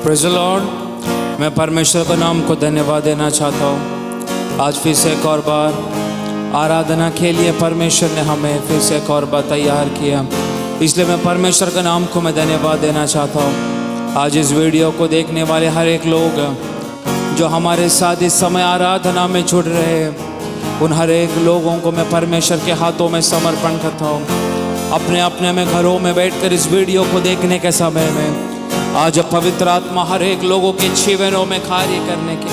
Praise the Lord. मैं परमेश्वर के नाम को धन्यवाद देना चाहता हूँ। आज फिर से एक और बार आराधना के लिए परमेश्वर ने हमें फिर से एक और बार तैयार किया, इसलिए मैं परमेश्वर के नाम को मैं धन्यवाद देना चाहता हूँ। आज इस वीडियो को देखने वाले हर एक लोग जो हमारे साथ इस समय आराधना में जुड़ रहे हैं, उन हर एक लोगों को मैं परमेश्वर के हाथों में समर्पण करता हूँ। अपने अपने में घरों में बैठकर इस वीडियो को देखने के समय में आज पवित्र आत्मा हर एक लोगों के जीवनों में कार्य करने के,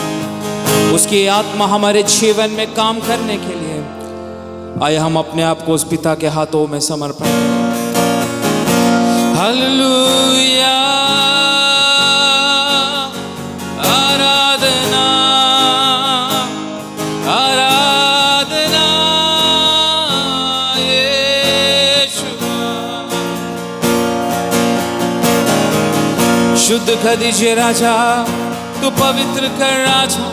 उसकी आत्मा हमारे जीवन में काम करने के लिए आइए हम अपने आप को उस पिता के हाथों में समर्पण करें। हालेलुया, आराधना आराधना शुद्ध कर दीजिए राजा, तू पवित्र कर राजा,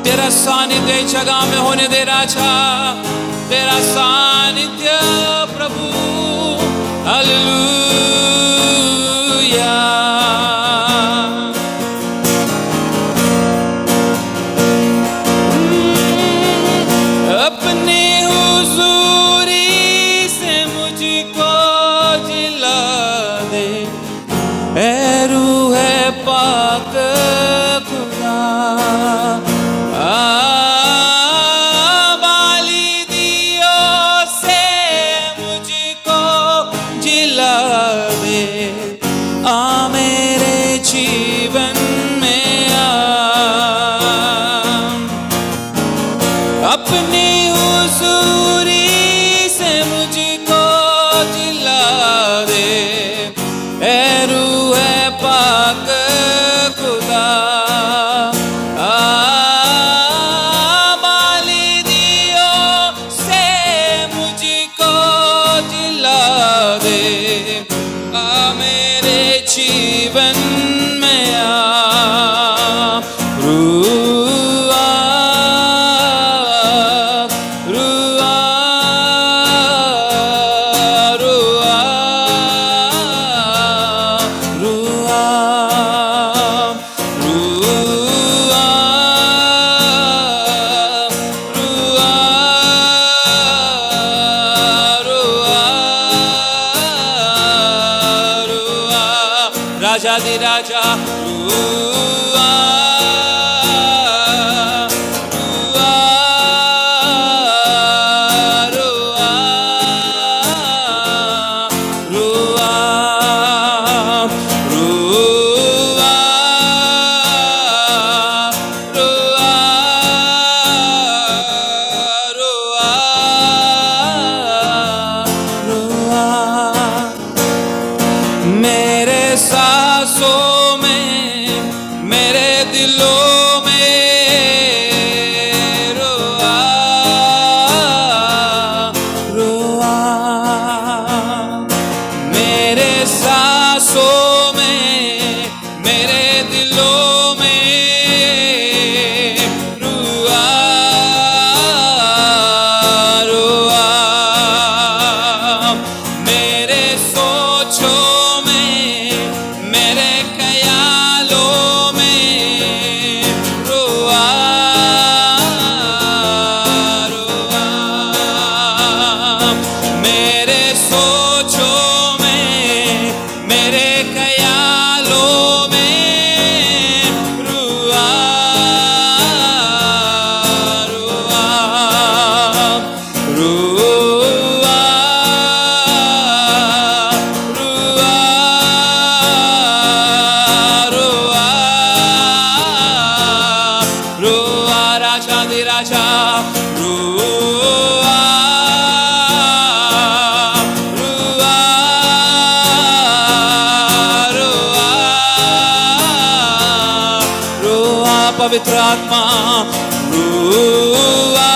तेरा सानिध्य जगह में होने दे राजा, तेरा सानिध्य प्रभु। हालेलुया, अपनी हुजूरी से मुझको जिला दे, ऐ रूह पाक खुदा, बाली दियो से मुझको जिला दे, आ मेरे जीवन में आ, अपनी हुजूरी से मुझको जिला दे, ऐ रूह पाक खुदा, बाली दियो से मुझको जिला दे, आ मेरे जीवन में आ, रूह आ, रूह आ, रूह आ, रूह आ, रूह आ, रूह आ, रूह आ, राजा दी राजा, रूह आ, रूह आ, रूह आ, रूह आ, रूह आ, रूह आ, मेरे सांसों में, मेरे दिलों में रूह आ, रूह आ, मेरे सांसों में, मेरे दिलों में रूह आ, रूह आ, मेरे सोचों में, मेरे ख्यालों में रूह आ, रूह आ, मेरे सोचों में, मेरे ख्यालों में रूह आ, रूह आ, रूह आ, रूह आ, रूह आ, राजा दे राजा, रूह आ, रूह आ, रूह आ, रूह आ, पवित्र आत्मा, रूह आ,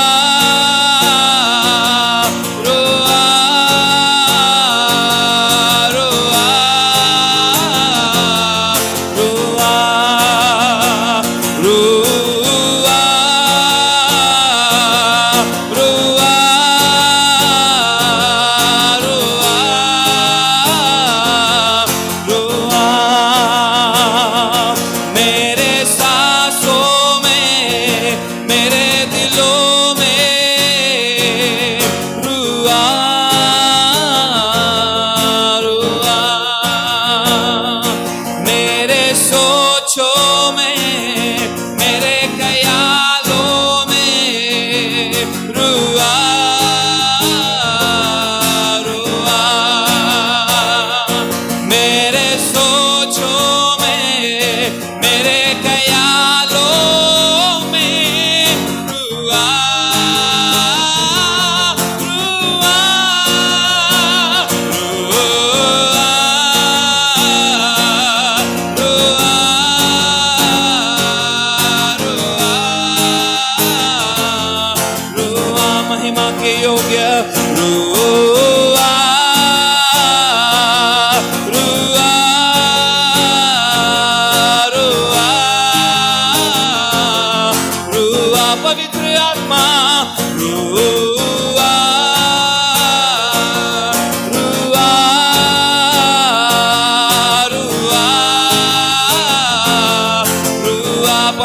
रूह आ, रूह आ, रूह आ, रूह आ, रूह आ, रूह आ, रूह आ,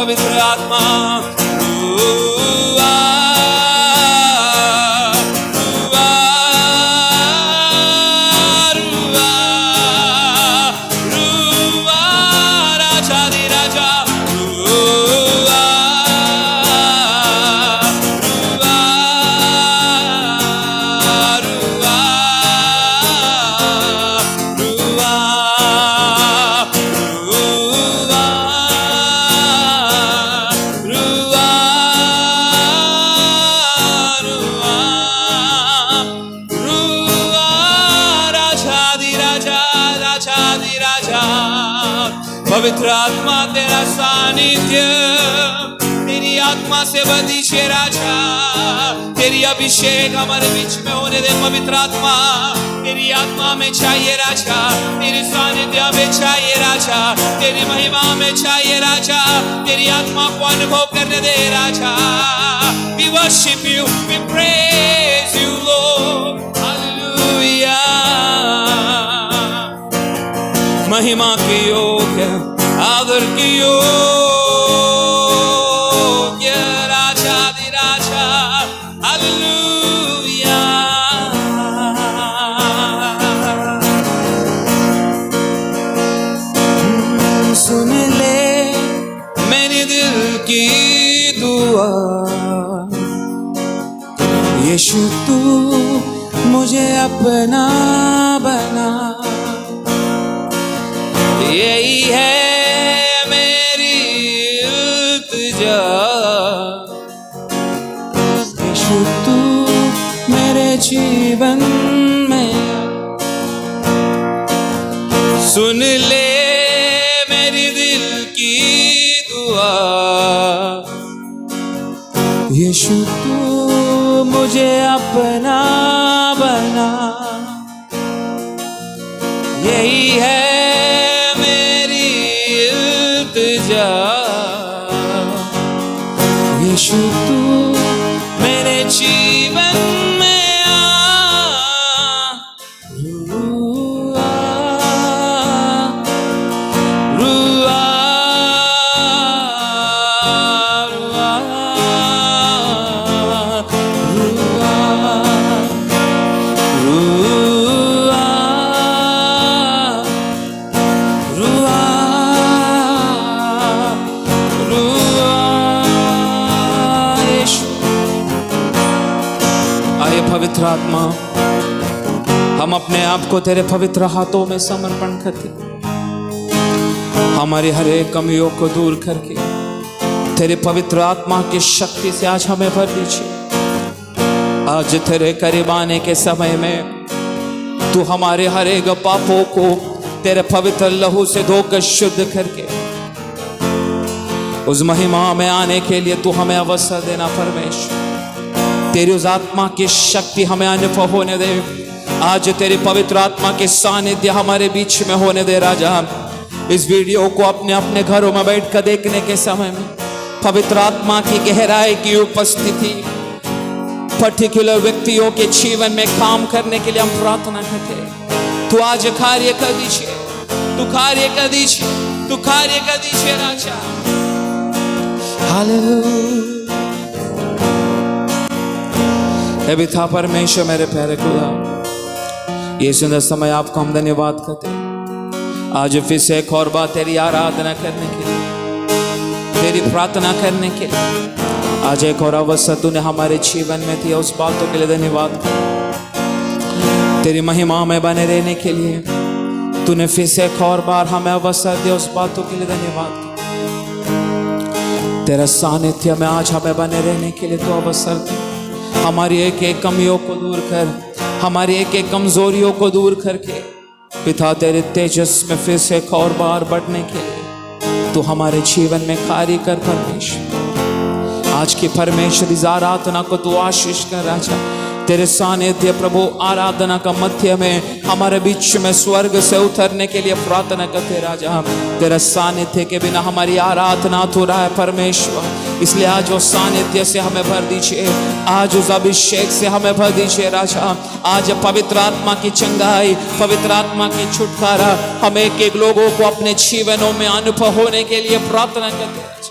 पवित्र आत्मा रुआ रुआ रुआ रुआ राजाधि राजा रुआ रुआ रुआ रुआ पवित्र आत्मा तेरा सानिध्य तेरी आत्मा से बंदिशे राजा, तेरी अभिषेक हमारे बीच में होने दे पवित्र आत्मा। तेरी आत्मा में चाहिए राजा, तेरी सानिध्य में चाहिए राजा, तेरी महिमा में चाहिए राजा, तेरी आत्मा को अनुभव करने दे राजा। We worship you, we praise you Lord, hallelujah। महिमा की योग्य, आदर की योग्य राजाधि राजा, हालेलुया। सुन ले मेरे दिल की दुआ, यीशु तू मुझे अपना बना, यही है मेरी इल्तिजा। यीशु तू मेरे जीवन में, सुन ले मेरी दिल की दुआ, यीशु तू मुझे अपना बना, यही है यीशु तू मेरे जीवन में आ, रुआ रुआ रुआ रुआ रुआ पवित्र आत्मा, हम अपने आप को तेरे पवित्र हाथों में समर्पण करके हमारी हर एक कमियों को दूर करके तेरे पवित्र आत्मा की शक्ति से आज हमें भर दीजिए। आज तेरे करीब आने के समय में तू हमारे हर एक पापों को तेरे पवित्र लहू से धोकर शुद्ध करके उस महिमा में आने के लिए तू हमें अवसर देना परमेश्वर। तेरी उस आत्मा की शक्ति हमें अनुभव होने दे। आज तेरी पवित्र आत्मा के सानिध्य हमारे बीच में होने दे राजा। इस वीडियो को अपने अपने घरों में बैठकर देखने के समय में पवित्र आत्मा की गहराई की उपस्थिति पर्टिकुलर व्यक्तियों के जीवन में काम करने के लिए हम प्रार्थना करते हैं। तू आज कार्य कर दीजिए, तू कार्य कर दीजिए, तू कार्य कर दीजिए राजा। हालेलुया। हे पिता परमेश्वर मेरे प्यारे खुदा, ये सुंदर समय आपको हम धन्यवाद करते हैं। आज फिर से एक और बार तेरी आराधना करने के लिए, तेरी प्रार्थना करने के लिए आज एक और अवसर तूने हमारे जीवन में दिया, उस बातों के लिए धन्यवाद कर। तेरी महिमा में बने रहने के लिए तूने फिर से एक और बार हमें अवसर दिया, उस बातों के लिए धन्यवाद कर। तेरा सानिध्य में आज हमें बने रहने के लिए तू अवसर दे। हमारी एक एक कमियों को दूर कर, हमारी एक एक कमजोरियों को दूर करके पिता तेरे तेजस में फिर से एक और बार बढ़ने के लिए तू हमारे जीवन में कार्य कर परमेश्वर। आज की परमेश्वर इस आराधना को तू आशीष कर राजा। तेरे सानिध्य प्रभु आराधना का मध्य में हमारे बीच में स्वर्ग से उतरने के लिए प्रार्थना करते राजा। तेरा सानिध्य के बिना हमारी आराधना अधूरा है परमेश्वर, इसलिए आज उस सानिध्य से हमें भर दीजिए, आज उस अभिषेक से हमें भर दीजिए राजा। आज पवित्र आत्मा की चंगाई, पवित्र आत्मा की छुटकारा हम एक एक लोगों को अपने जीवनों में अनुभव होने के लिए प्रार्थना करते राजा।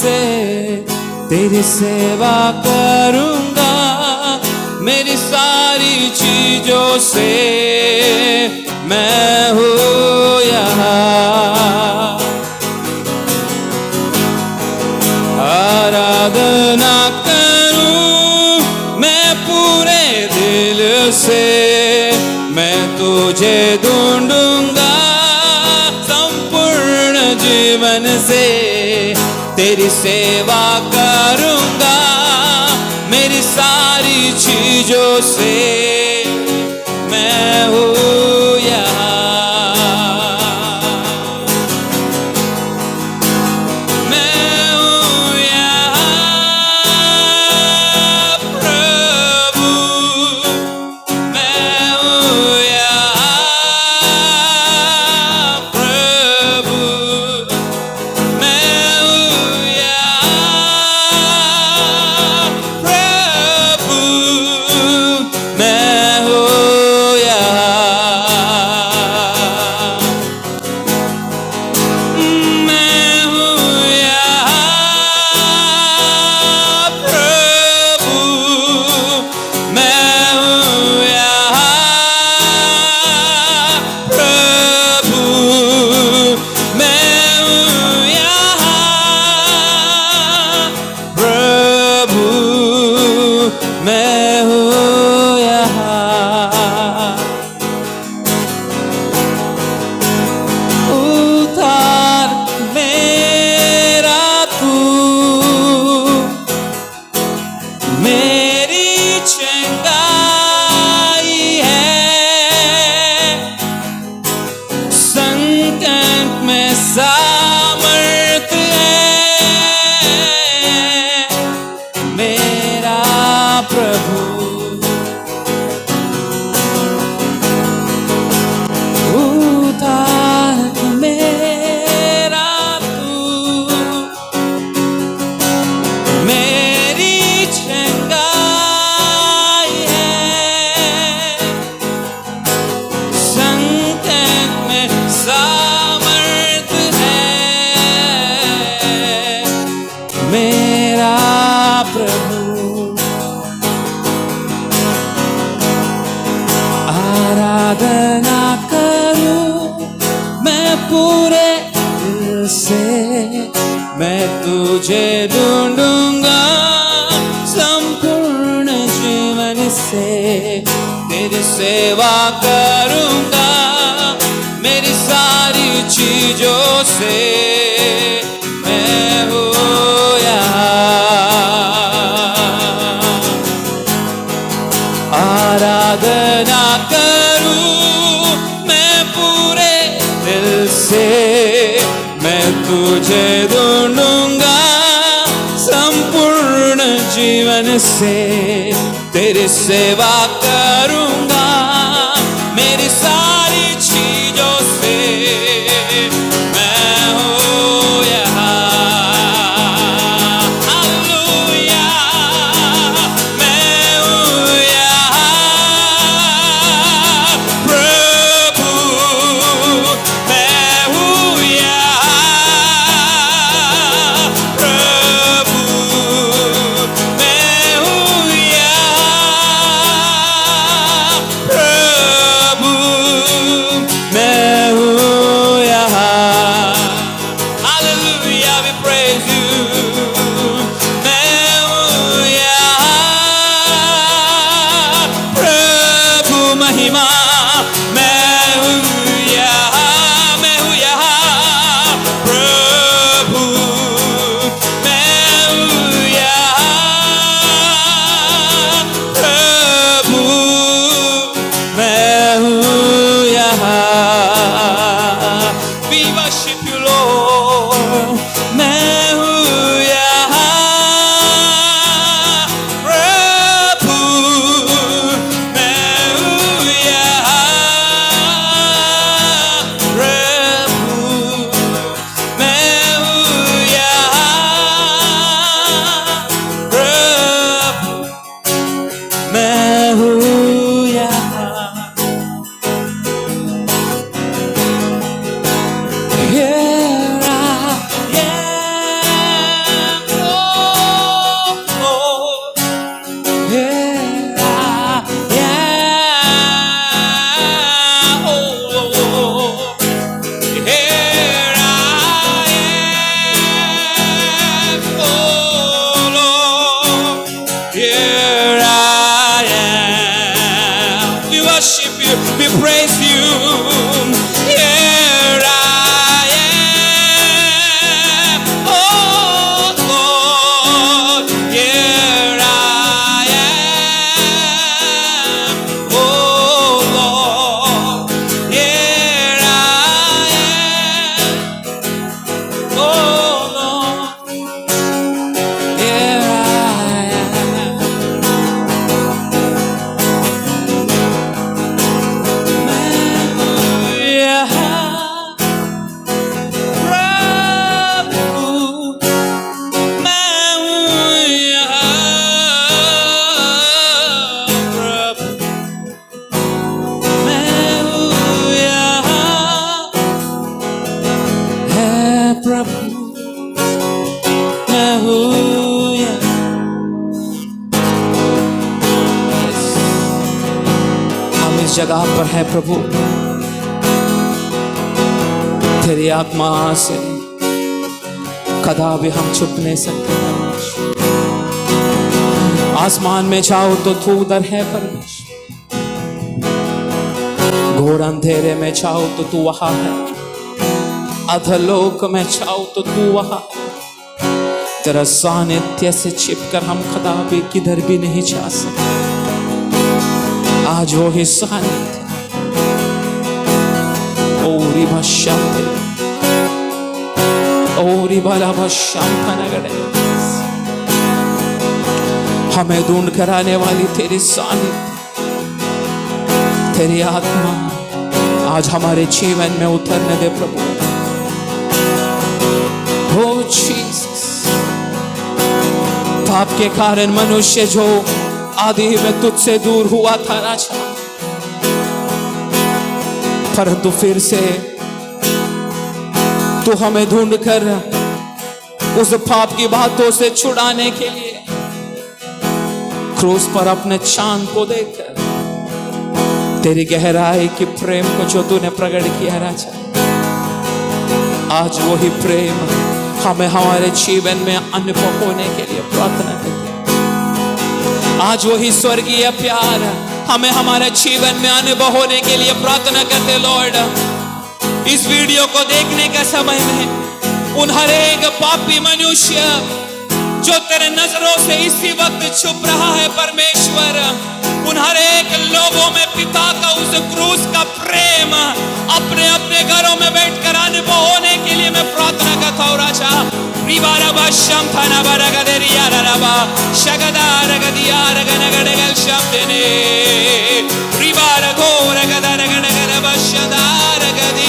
से तेरी सेवा करूंगा, मेरी सारी चीजों से मैं हूँ यहाँ। आराधना करूं मैं पूरे दिल से, मैं तुझे ढूंढूंगा संपूर्ण जीवन से। तेरी सेवा करूंगा मेरी सारी चीजों से मैं हूँ यहाँ। मैं हूँ यहाँ प्रभु, मैं हूँ यहाँ प्रभु, मैं हूँ यहाँ प्रभु, मैं हूँ यहाँ। मैं हूँ यहाँ प्रभु, मैं हूँ यहाँ प्रभु, मैं हूँ यहाँ प्रभु, मैं हूँ यहाँ। उद्धार मेरा तू, मेरी चंगाई है, संकट में सामर्थ है मेरा प्रभु। उद्धार मेरा तू, मेरी चंगाई है, संकट में सामर्थ है मेरा प्रभु। आराधना करूं मैं पूरे दिल से, मैं तुझे ढूंढूंगा संपूर्ण जीवन से। तेरी सेवा करूंगा मेरी सारी चीजों से मैं हूँ यहाँ। आराधना करूं मैं पूरे दिल से, मैं तुझे ढूंढूंगा संपूर्ण जीवन से। तेरी सेवा करूंगा मेरी सारी चीजों से मैं हूँ यहाँ। हालेलुया, मैं हूँ यहाँ प्रभु, मैं हूँ यहाँ प्रभु, मैं हूँ यहाँ इस जगह पर है प्रभु। तेरी आत्मा से कदा भी हम छुप नहीं सकते परमेश्वर। आसमान में चाहो तो तू उधर है परमेश्वर, घोर अंधेरे में चाहो तो तू वहां है, अधलोक में चाहो तो तू वहां है। तेरा सानिध्य से छिपकर हम कदा भी किधर भी नहीं जा सकते। आज वो ही सानिध्य ओरी भाषांत ओरी भला भाषांत नगड़े हमें ढूंढ कर आने वाली तेरी सानिध्य, तेरी आत्मा आज हमारे जीवन में उतरने दे प्रभु। हो जीसस, पाप के कारण मनुष्य जो आदि में तुझसे दूर हुआ था राजा, परंतु फिर से तू हमें ढूंढकर उस पाप की बातों से छुड़ाने के लिए क्रूस पर अपने चांद को देकर तेरी गहराई की प्रेम को जो तूने प्रकट किया राजा, आज वही प्रेम हमें हमारे जीवन में अनुभव होने के लिए प्रार्थना करते। आज वही स्वर्गीय प्यार हमें हमारे जीवन में अनुभव होने के लिए प्रार्थना करते। लॉर्ड, इस वीडियो को देखने के समय में उन हर एक पापी मनुष्य जो तेरे नजरों से इसी वक्त छुप रहा है परमेश्वर, उन हर एक लोगों में पिता का उस क्रूस का प्रेम अपने अपने घरों में बैठकर अनुभव होने के लिए मैं प्रार्थना करता हूँ राजा। रिबारबा शंथना बरगदेरिया रबा शगदारगदिया रगनगडगल शब्दने रिबारगो रगदरगडगरबा शदारगदी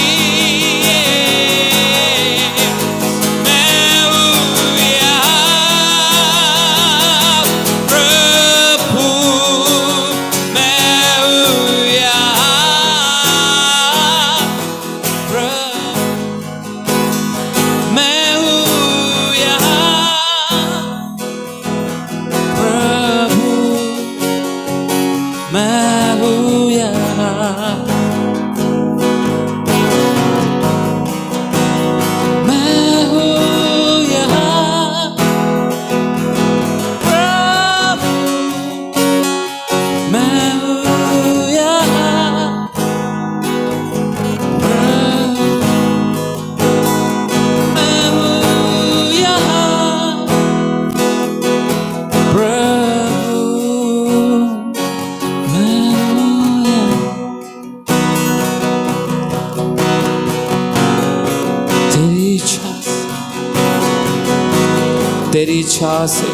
तेरी इच्छा से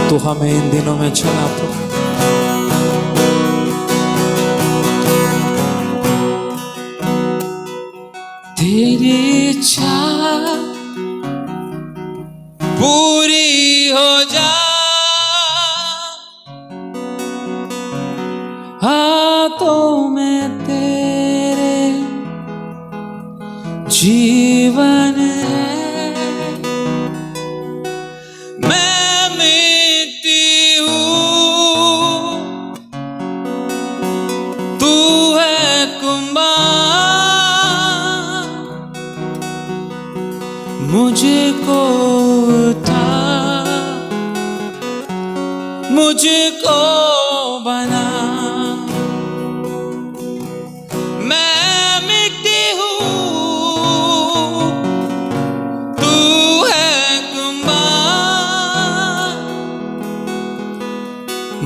तू हमें इन दिनों में चला प्रभु। तेरी इच्छा पूरी हो जा, हाथों में तेरे जीवन है। मैं मिट्टी हूँ, तू है कुम्हार, मुझको उठा, मुझको बना।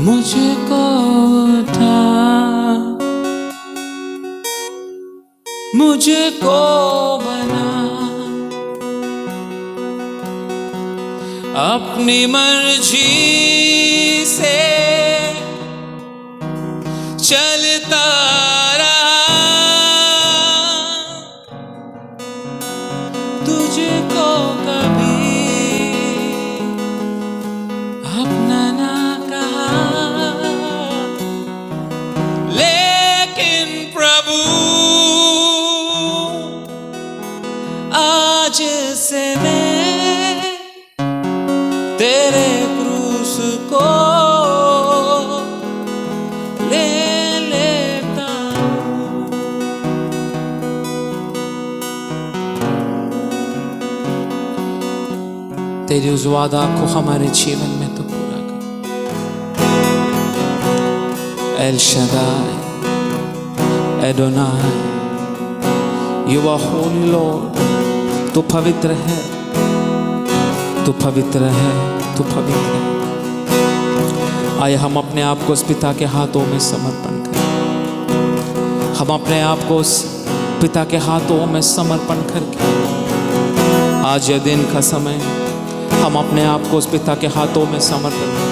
मुझको उठा, मुझको बना, अपनी मर्जी से चलता रहा, तुझको कभी अपना ना कहा, लेकिन प्रभु आज से मैं तेरे क्रूस को तेरे उस वादा को हमारे जीवन में तो पूरा कर। El Shaddai, Adonai, you are holy lord, तू पवित्र है, तू पवित्र है, तू पवित्र है। आइए हम अपने आप को उस पिता के हाथों में समर्पण करें। हम अपने आप को उस पिता के हाथों में समर्पण करके आज यह दिन का समय हम अपने आप को उस पिता के हाथों में समर्पण करें।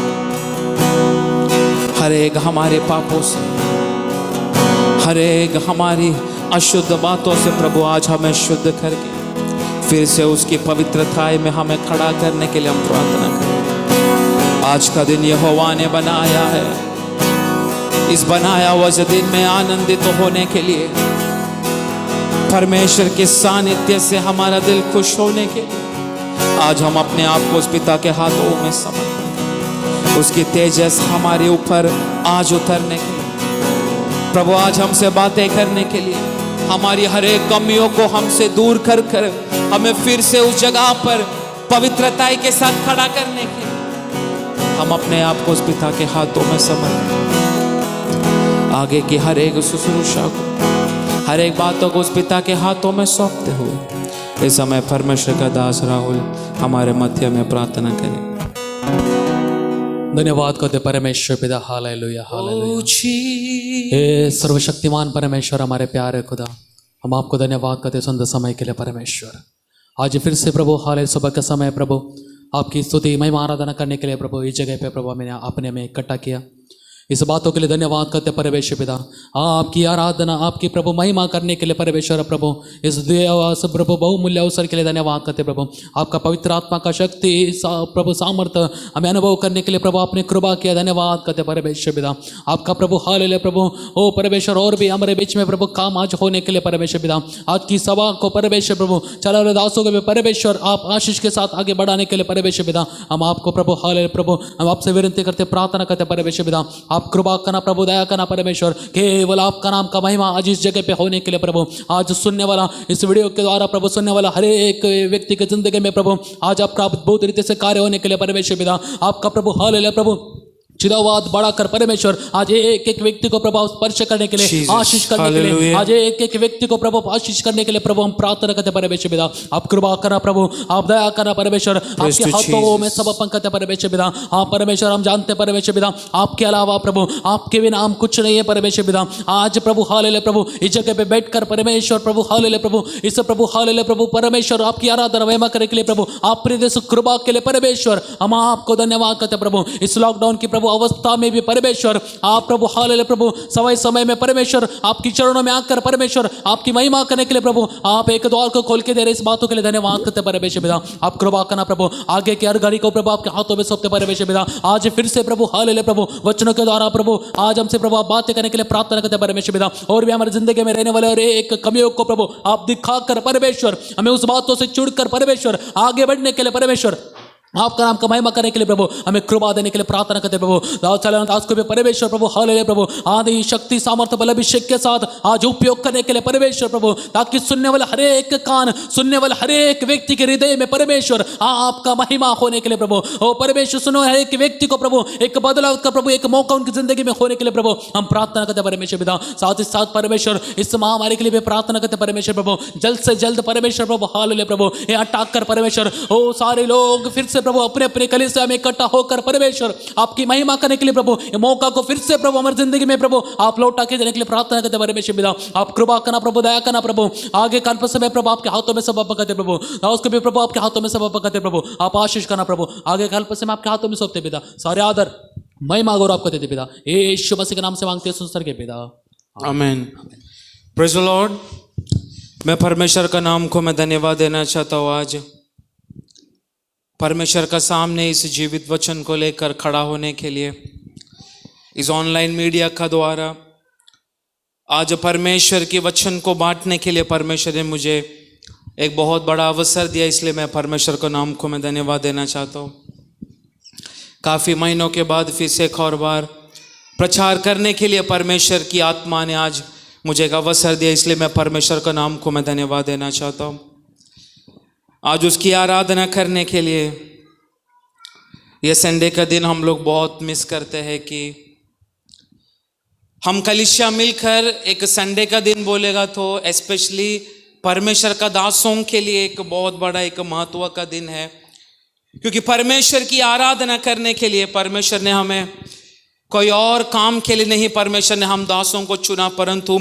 हर एक हमारे पापों से, हर एक हमारी अशुद्ध बातों से प्रभु आज हमें शुद्ध करके फिर से उसकी पवित्रताई में हमें खड़ा करने के लिए हम प्रार्थना करें। आज का दिन यहोवा ने बनाया है, इस बनाया हुआ दिन में आनंदित होने के लिए, परमेश्वर के सानिध्य से हमारा दिल खुश होने के लिए आज हम अपने आप को उस पिता के हाथों में समर्पण करें। उसकी तेजस हमारे ऊपर आज उतरने के लिए, प्रभु आज हमसे बातें करने के लिए, हमारी हर एक कमियों को हमसे दूर कर कर हमें फिर से उस जगह पर पवित्रताई के साथ खड़ा करने के लिए हम अपने आप को उस पिता के हाथों में समर्पण, आगे की हर एक शुश्रूषा को, हर एक बातों को उस पिता के हाथों में सौंपते हुए इस समय परमेश्वर का दास राहुल हमारे मध्य में प्रार्थना करें। धन्यवाद करते परमेश्वर पिता, हालेलुया हालेलुया। हे सर्वशक्तिमान परमेश्वर, हमारे प्यारे खुदा, हम आपको धन्यवाद करते सुंदर समय के लिए परमेश्वर। आज फिर से प्रभु हाले सुबह का समय प्रभु आपकी स्तुति महिमा आराधना करने के लिए प्रभु इस जगह पे प्रभु मैंने आपने हमें इकट्ठा किया। इस बातों के लिए धन्यवाद करते परमेश्वर पिता, आपकी आराधना आपकी प्रभु महिमा करने के लिए परमेश्वर प्रभु इस प्रभु बहुमूल्य अवसर के लिए धन्यवाद करते प्रभु। आपका पवित्र आत्मा का शक्ति प्रभु सामर्थ्य हमें अनुभव करने के लिए प्रभु आपने कृपा किया, धन्यवाद करते परमेश्वर पिता। आपका प्रभु हालेलुया प्रभु ओ परमेश्वर, और भी हमारे बीच में प्रभु काम आज होने के लिए परमेश्वर पिता, आज की सभा को परमेश्वर प्रभु चला रहे दासों को परमेश्वर आप आशीष के साथ आगे बढ़ाने के लिए परमेश्वर पिता हम आपको प्रभु हालेलुया प्रभु हम आपसे विनती करते प्रार्थना करते परमेश्वर पिता, आप कृपा करना प्रभु, दया करना परमेश्वर, केवल आपका नाम का महिमा आज इस जगह पे होने के लिए प्रभु। आज सुनने वाला इस वीडियो के द्वारा प्रभु सुनने वाला हर एक व्यक्ति की जिंदगी में प्रभु आज आपका अद्भुत रीति से कार्य होने के लिए परमेश्वर पिता, आपका प्रभु हालेलुया प्रभु चिदावाद बढ़ाकर परमेश्वर आज एक एक व्यक्ति को प्रभु स्पर्श करने के लिए, आशीष करने के लिए, आज एक एक व्यक्ति को प्रभु आशीष करने के लिए प्रभु हम प्रार्थना करते परमेश्वर पिता। आप कृपा करना प्रभु, आप दया करना परमेश्वर, आपके हाथों में समर्पण करते परमेश्वर पिता। हाँ परमेश्वर, हम जानते परमेश्वर पिता आपके अलावा प्रभु आपके बिना हम कुछ नहीं है परमेश्वर पिता। आज प्रभु हालेलुया प्रभु इस जगह पे बैठकर परमेश्वर प्रभु हालेलुया प्रभु इस प्रभु हालेलुया प्रभु परमेश्वर आपकी आराधना महिमा करने के लिए प्रभु आप प्रिय कृपा के लिए परमेश्वर हम आपको धन्यवाद करते प्रभु। इस लॉकडाउन की प्रभु अवस्था में भी परमेश्वर आप प्रभु हालेलुया प्रभु समय समय में परमेश्वर आपकी चरणों में आकर परमेश्वर आपकी महिमा करने के लिए प्रभु आप एक द्वार को खोल के दे रहे, इस बातों के लिए धन्यवाद करते परमेश्वर पिता। आप कृपा करना प्रभु, आगे की हर घड़ी को प्रभु आपके हाथों में सौंपते परमेश्वर पिता। आज फिर से प्रभु हालेलुया प्रभु वचनों के द्वारा प्रभु आज हमसे प्रभु आप बातें करने के लिए प्रार्थना करते परमेश्वर पिता। और भी हमारी जिंदगी में रहने वाले और एक कमियों को प्रभु आप दिखाकर परमेश्वर हमें उस बातों से जुड़कर परमेश्वर आगे बढ़ने के लिए परमेश्वर आपका नाम का महिमा करने के लिए प्रभु हमें कृपा देने के लिए प्रार्थना करते प्रभु। दास को भी परमेश्वर प्रभु हालेलुया प्रभु आदि शक्ति सामर्थ्य बल अभिषेक के साथ आज उपयोग करने के लिए परमेश्वर प्रभु, ताकि सुनने वाले हर एक कान, सुनने वाले हर एक व्यक्ति के हृदय में परमेश्वर आपका महिमा होने के लिए प्रभु। ओ परमेश्वर सुनो हर एक व्यक्ति को प्रभु एक बदलाव का प्रभु एक मौका उनकी जिंदगी में होने के लिए प्रभु हम प्रार्थना करते परमेश्वर पिता। साथ ही साथ परमेश्वर इस महामारी के लिए भी प्रार्थना करते परमेश्वर प्रभु, जल्द से जल्द परमेश्वर प्रभु हालेलुया प्रभु ये अटैक कर परमेश्वर ओ सारे लोग फिर से प्रभु अपने अपने कलीसिया में इकट्ठा होकर परमेश्वर आपकी महिमा करने के लिए प्रभु ये मौका को फिर से प्रभु हमारी जिंदगी में प्रभु आप लौटा के देने के लिए प्रार्थना करते परमेश्वर पिता। आप कृपा करना प्रभु, दया करना प्रभु, आगे काल समय प्रभु आपके हाथों में सब करते प्रभु, उसको भी प्रभु आपके हाथों में सब करते प्रभु। आप आशीष करना प्रभु, आगे काल समय आपके हाथों में सौंपते पिता। सारे आदर महिमा गौरव आपको देते पिता, यीशु मसीह के नाम से मांगते हैं सुन के पिता, आमीन। Praise the Lord. मैं परमेश्वर का नाम को मैं धन्यवाद देना चाहता हूँ। आज परमेश्वर का सामने इस जीवित वचन को लेकर खड़ा होने के लिए इस ऑनलाइन मीडिया का द्वारा आज परमेश्वर के वचन को बांटने के लिए परमेश्वर ने मुझे एक बहुत बड़ा अवसर दिया, इसलिए मैं परमेश्वर का नाम को मैं धन्यवाद देना चाहता हूँ। काफ़ी महीनों के बाद फिर से एक और बार प्रचार करने के लिए परमेश्वर की आत्मा ने आज मुझे एक अवसर दिया, इसलिए मैं परमेश्वर का नाम को मैं धन्यवाद देना चाहता हूँ। आज उसकी आराधना करने के लिए ये संडे का दिन हम लोग बहुत मिस करते हैं कि हम कलीसिया मिलकर एक संडे का दिन बोलेगा तो स्पेशली परमेश्वर का दासों के लिए एक बहुत बड़ा एक महत्व का दिन है, क्योंकि परमेश्वर की आराधना करने के लिए परमेश्वर ने हमें कोई और काम के लिए नहीं, परमेश्वर ने हम दासों को चुना, परंतु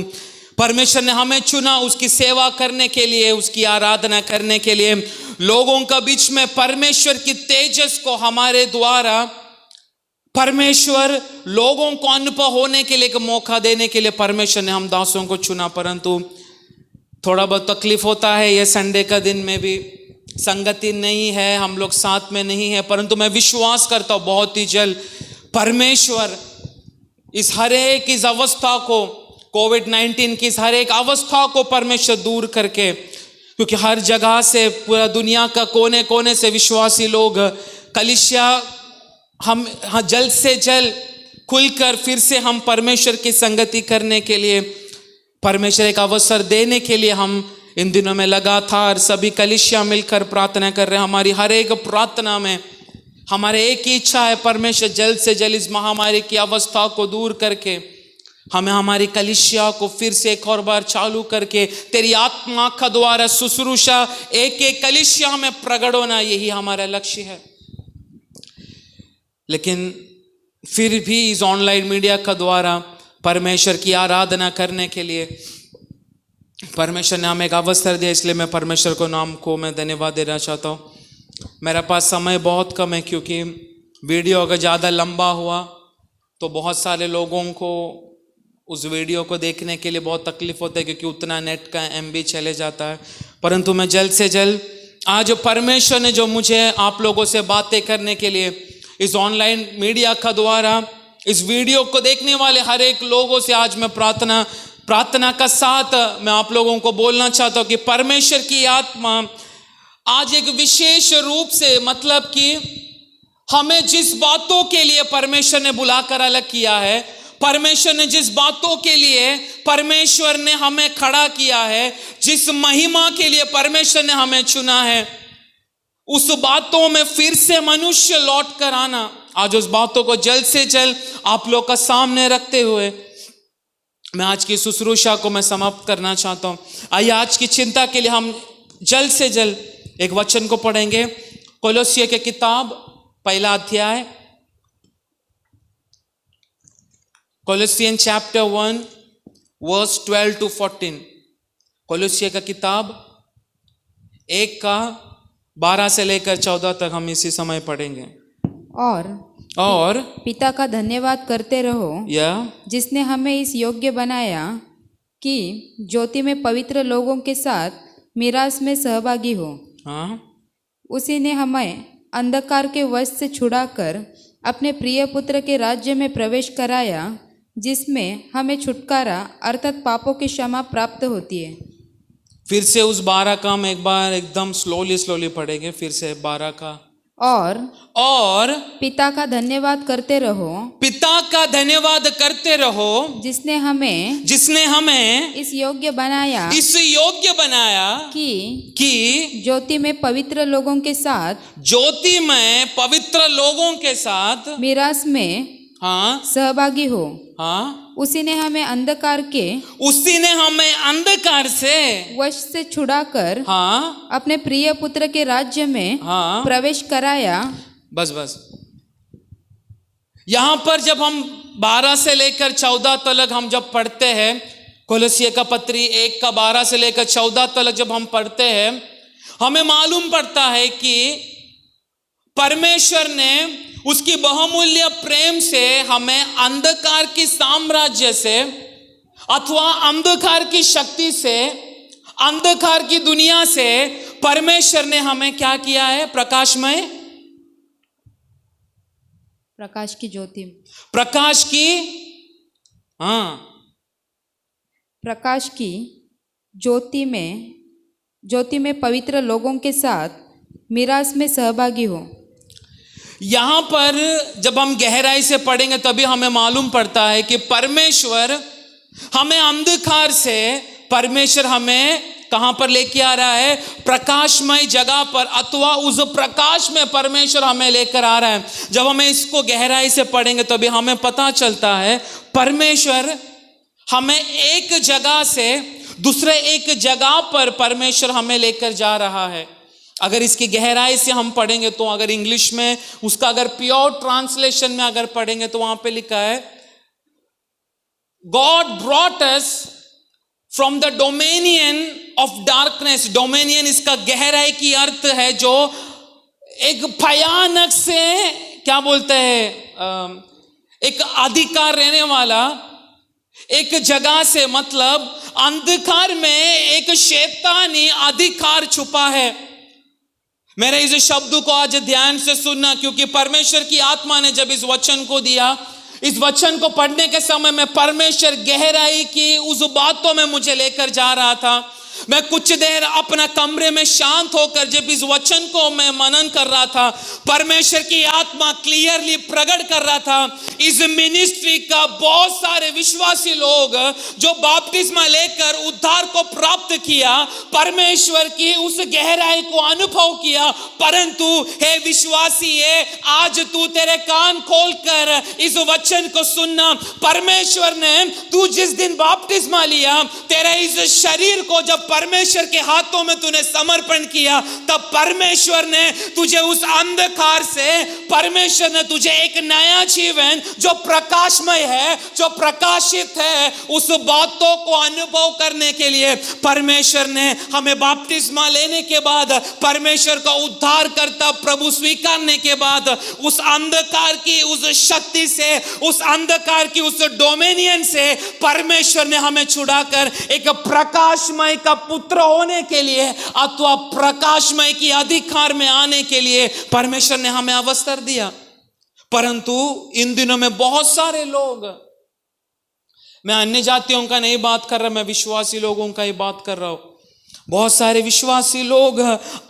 परमेश्वर ने हमें चुना उसकी सेवा करने के लिए, उसकी आराधना करने के लिए, लोगों का बीच में परमेश्वर की तेजस को हमारे द्वारा परमेश्वर लोगों को अनुभव होने के लिए एक मौका देने के लिए परमेश्वर ने हम दासों को चुना। परंतु थोड़ा बहुत तकलीफ होता है, ये संडे का दिन में भी संगति नहीं है, हम लोग साथ में नहीं है, परंतु मैं विश्वास करता हूँ बहुत ही जल्द परमेश्वर इस हर एक इस अवस्था को, कोविड-19 की इस हर एक अवस्था को परमेश्वर दूर करके, क्योंकि हर जगह से पूरा दुनिया का कोने कोने से विश्वासी लोग कलीसिया हम जल्द से जल्द खुलकर फिर से हम परमेश्वर की संगति करने के लिए, परमेश्वर एक अवसर देने के लिए हम इन दिनों में लगातार सभी कलीसिया मिलकर प्रार्थना कर रहे हैं। हमारी हर एक प्रार्थना में हमारे एक ही इच्छा है, परमेश्वर जल्द से जल्द इस महामारी की अवस्था को दूर करके हमें हमारी कलीसिया को फिर से एक और बार चालू करके तेरी आत्मा का द्वारा शुश्रूषा एक एक कलीसिया में प्रकट होना, यही हमारा लक्ष्य है। लेकिन फिर भी इस ऑनलाइन मीडिया का द्वारा परमेश्वर की आराधना करने के लिए परमेश्वर ने हमें एक अवसर दिया, इसलिए मैं परमेश्वर को नाम को मैं धन्यवाद देना चाहता हूँ। मेरे पास समय बहुत कम है, क्योंकि वीडियो अगर ज़्यादा लंबा हुआ तो बहुत सारे लोगों को उस वीडियो को देखने के लिए बहुत तकलीफ होता है, क्योंकि उतना नेट का MB चले जाता है। परंतु मैं जल्द से जल्द आज परमेश्वर ने जो मुझे आप लोगों से बातें करने के लिए इस ऑनलाइन मीडिया का द्वारा इस वीडियो को देखने वाले हर एक लोगों से आज मैं प्रार्थना का साथ मैं आप लोगों को बोलना चाहता हूँ कि परमेश्वर की आत्मा आज एक विशेष रूप से, मतलब कि हमें जिस बातों के लिए परमेश्वर ने बुलाकर अलग किया है, परमेश्वर ने जिस बातों के लिए परमेश्वर ने हमें खड़ा किया है, जिस महिमा के लिए परमेश्वर ने हमें चुना है, उस बातों में फिर से मनुष्य लौट कर आना, आज उस बातों को जल्द से जल्द आप लोग का सामने रखते हुए मैं आज की शुश्रूषा को मैं समाप्त करना चाहता हूं। आइए आज की चिंता के लिए हम जल्द से जल्द एक वचन को पढ़ेंगे। कोलोसियों की किताब पहला अध्याय, कोलोसियन चैप्टर 1 वर्स 12 to 14। कोलोसियों का किताब 1 का 12 से लेकर 14 तक हम इसी समय पढ़ेंगे। और पिता का धन्यवाद करते रहो, या जिसने हमें इस योग्य बनाया कि ज्योति में पवित्र लोगों के साथ मीरास में सहभागी हो। हाँ, उसी ने हमें अंधकार के वश से छुड़ाकर अपने प्रिय पुत्र के राज्य में प्रवेश कराया, जिसमें हमें छुटकारा अर्थात पापों की क्षमा प्राप्त होती है। फिर से उस 12 का हम एक बार एकदम स्लोली पढ़ेंगे। फिर से 12 का और पिता का धन्यवाद करते रहो, पिता का धन्यवाद करते रहो, जिसने हमें इस योग्य बनाया कि ज्योति में पवित्र लोगों के साथ मीरास में सहभागी हो। उसी ने हमें अंधकार से वश से छुड़ाकर अपने प्रिय पुत्र के राज्य में प्रवेश कराया। बस यहां पर जब हम 12 से लेकर 14 तक हम जब पढ़ते हैं, कोलोसियों का पत्री 1 का 12 से लेकर 14 तक जब हम पढ़ते हैं, हमें मालूम पड़ता है कि परमेश्वर ने उसकी बहुमूल्य प्रेम से हमें अंधकार की साम्राज्य से अथवा अंधकार की शक्ति से, अंधकार की दुनिया से परमेश्वर ने हमें क्या किया है? प्रकाश की ज्योति, प्रकाश की ज्योति में पवित्र लोगों के साथ मीरास में सहभागी हो। यहां पर जब हम गहराई से पढ़ेंगे तभी हमें मालूम पड़ता है कि परमेश्वर हमें अंधकार से परमेश्वर हमें कहां पर लेके आ रहा है? प्रकाशमय जगह पर, अथवा उस प्रकाश में परमेश्वर हमें लेकर आ रहा है। जब हमें इसको गहराई से पढ़ेंगे तो अभी हमें पता चलता है परमेश्वर हमें एक जगह से दूसरे एक जगह पर परमेश्वर हमें लेकर जा रहा है। अगर इसकी गहराई से हम पढ़ेंगे तो, अगर इंग्लिश में उसका अगर प्योर ट्रांसलेशन में अगर पढ़ेंगे तो वहां पे लिखा है, God brought us from the dominion of darkness. Dominion इसका गहराई की अर्थ है जो एक भयानक से, क्या बोलते हैं, एक अधिकार रहने वाला एक जगह से, मतलब अंधकार में एक शैतानी अधिकार छुपा है। मेरे इस शब्द को आज ध्यान से सुनना, क्योंकि परमेश्वर की आत्मा ने जब इस वचन को दिया, इस वचन को पढ़ने के समय में परमेश्वर गहराई की उस बातों में मुझे लेकर जा रहा था। मैं कुछ देर अपना कमरे में शांत होकर जब इस वचन को मैं मनन कर रहा था, परमेश्वर की आत्मा क्लियरली प्रकट कर रहा था इस मिनिस्ट्री का बहुत सारे विश्वासी लोग जो बपतिस्मा लेकर उद्धार को प्राप्त किया, परमेश्वर की उस गहराई को अनुभव किया। परंतु हे विश्वासी है, आज तू तेरे कान खोलकर इस वचन को सुनना। परमेश्वर ने, तू जिस दिन बपतिस्मा लिया, तेरे इस शरीर को जब परमेश्वर के हाथों में तूने समर्पण किया, तब परमेश्वर ने तुझे उस अंधकार से, परमेश्वर ने तुझे एक नया जीवन जो प्रकाशमय है, जो प्रकाशित है, उस बातों को अनुभव करने के लिए परमेश्वर ने हमें बपतिस्मा लेने के बाद, परमेश्वर का उद्धार करता प्रभु स्वीकारने के बाद, उस अंधकार की उस शक्ति से, उस अंधकार की उस डोमेनियन से परमेश्वर ने हमें छुड़ाकर एक प्रकाशमय का पुत्र होने के लिए, अथवा प्रकाशमय की अधिकार में आने के लिए परमेश्वर ने हमें अवसर दिया। परंतु इन दिनों में बहुत सारे लोग, मैं अन्य जातियों का नहीं बात कर रहा, मैं विश्वासी लोगों का ही बात कर रहा हूं, बहुत सारे विश्वासी लोग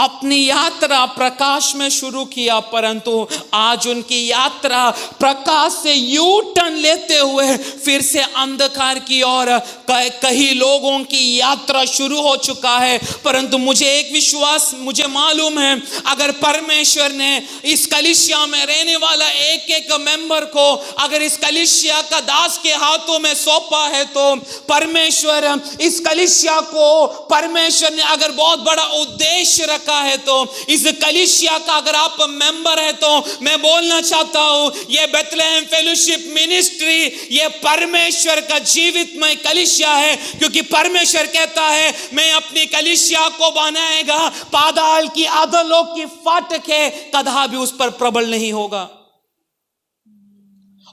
अपनी यात्रा प्रकाश में शुरू किया, परंतु आज उनकी यात्रा प्रकाश से यू टर्न लेते हुए फिर से अंधकार की ओर कई लोगों की यात्रा शुरू हो चुका है। परंतु मुझे एक विश्वास, मुझे मालूम है, अगर परमेश्वर ने इस कलीसिया में रहने वाला एक एक मेंबर को अगर इस कलीसिया का दास के हाथों में सौंपा है, तो परमेश्वर इस कलीसिया को, परमेश्वर ने अगर बहुत बड़ा उद्देश्य रखा है, तो इस कलीसिया का अगर आप मेंबर है, तो मैं बोलना चाहता हूं, ये बेथलेहम फेलोशिप मिनिस्ट्री ये परमेश्वर का जीवितमय कलीसिया है। क्योंकि परमेश्वर कहता है, मैं अपनी कलीसिया को बनाएगा, पाताल की अधोलोक की फाटक है, कदा भी उस पर प्रबल नहीं होगा।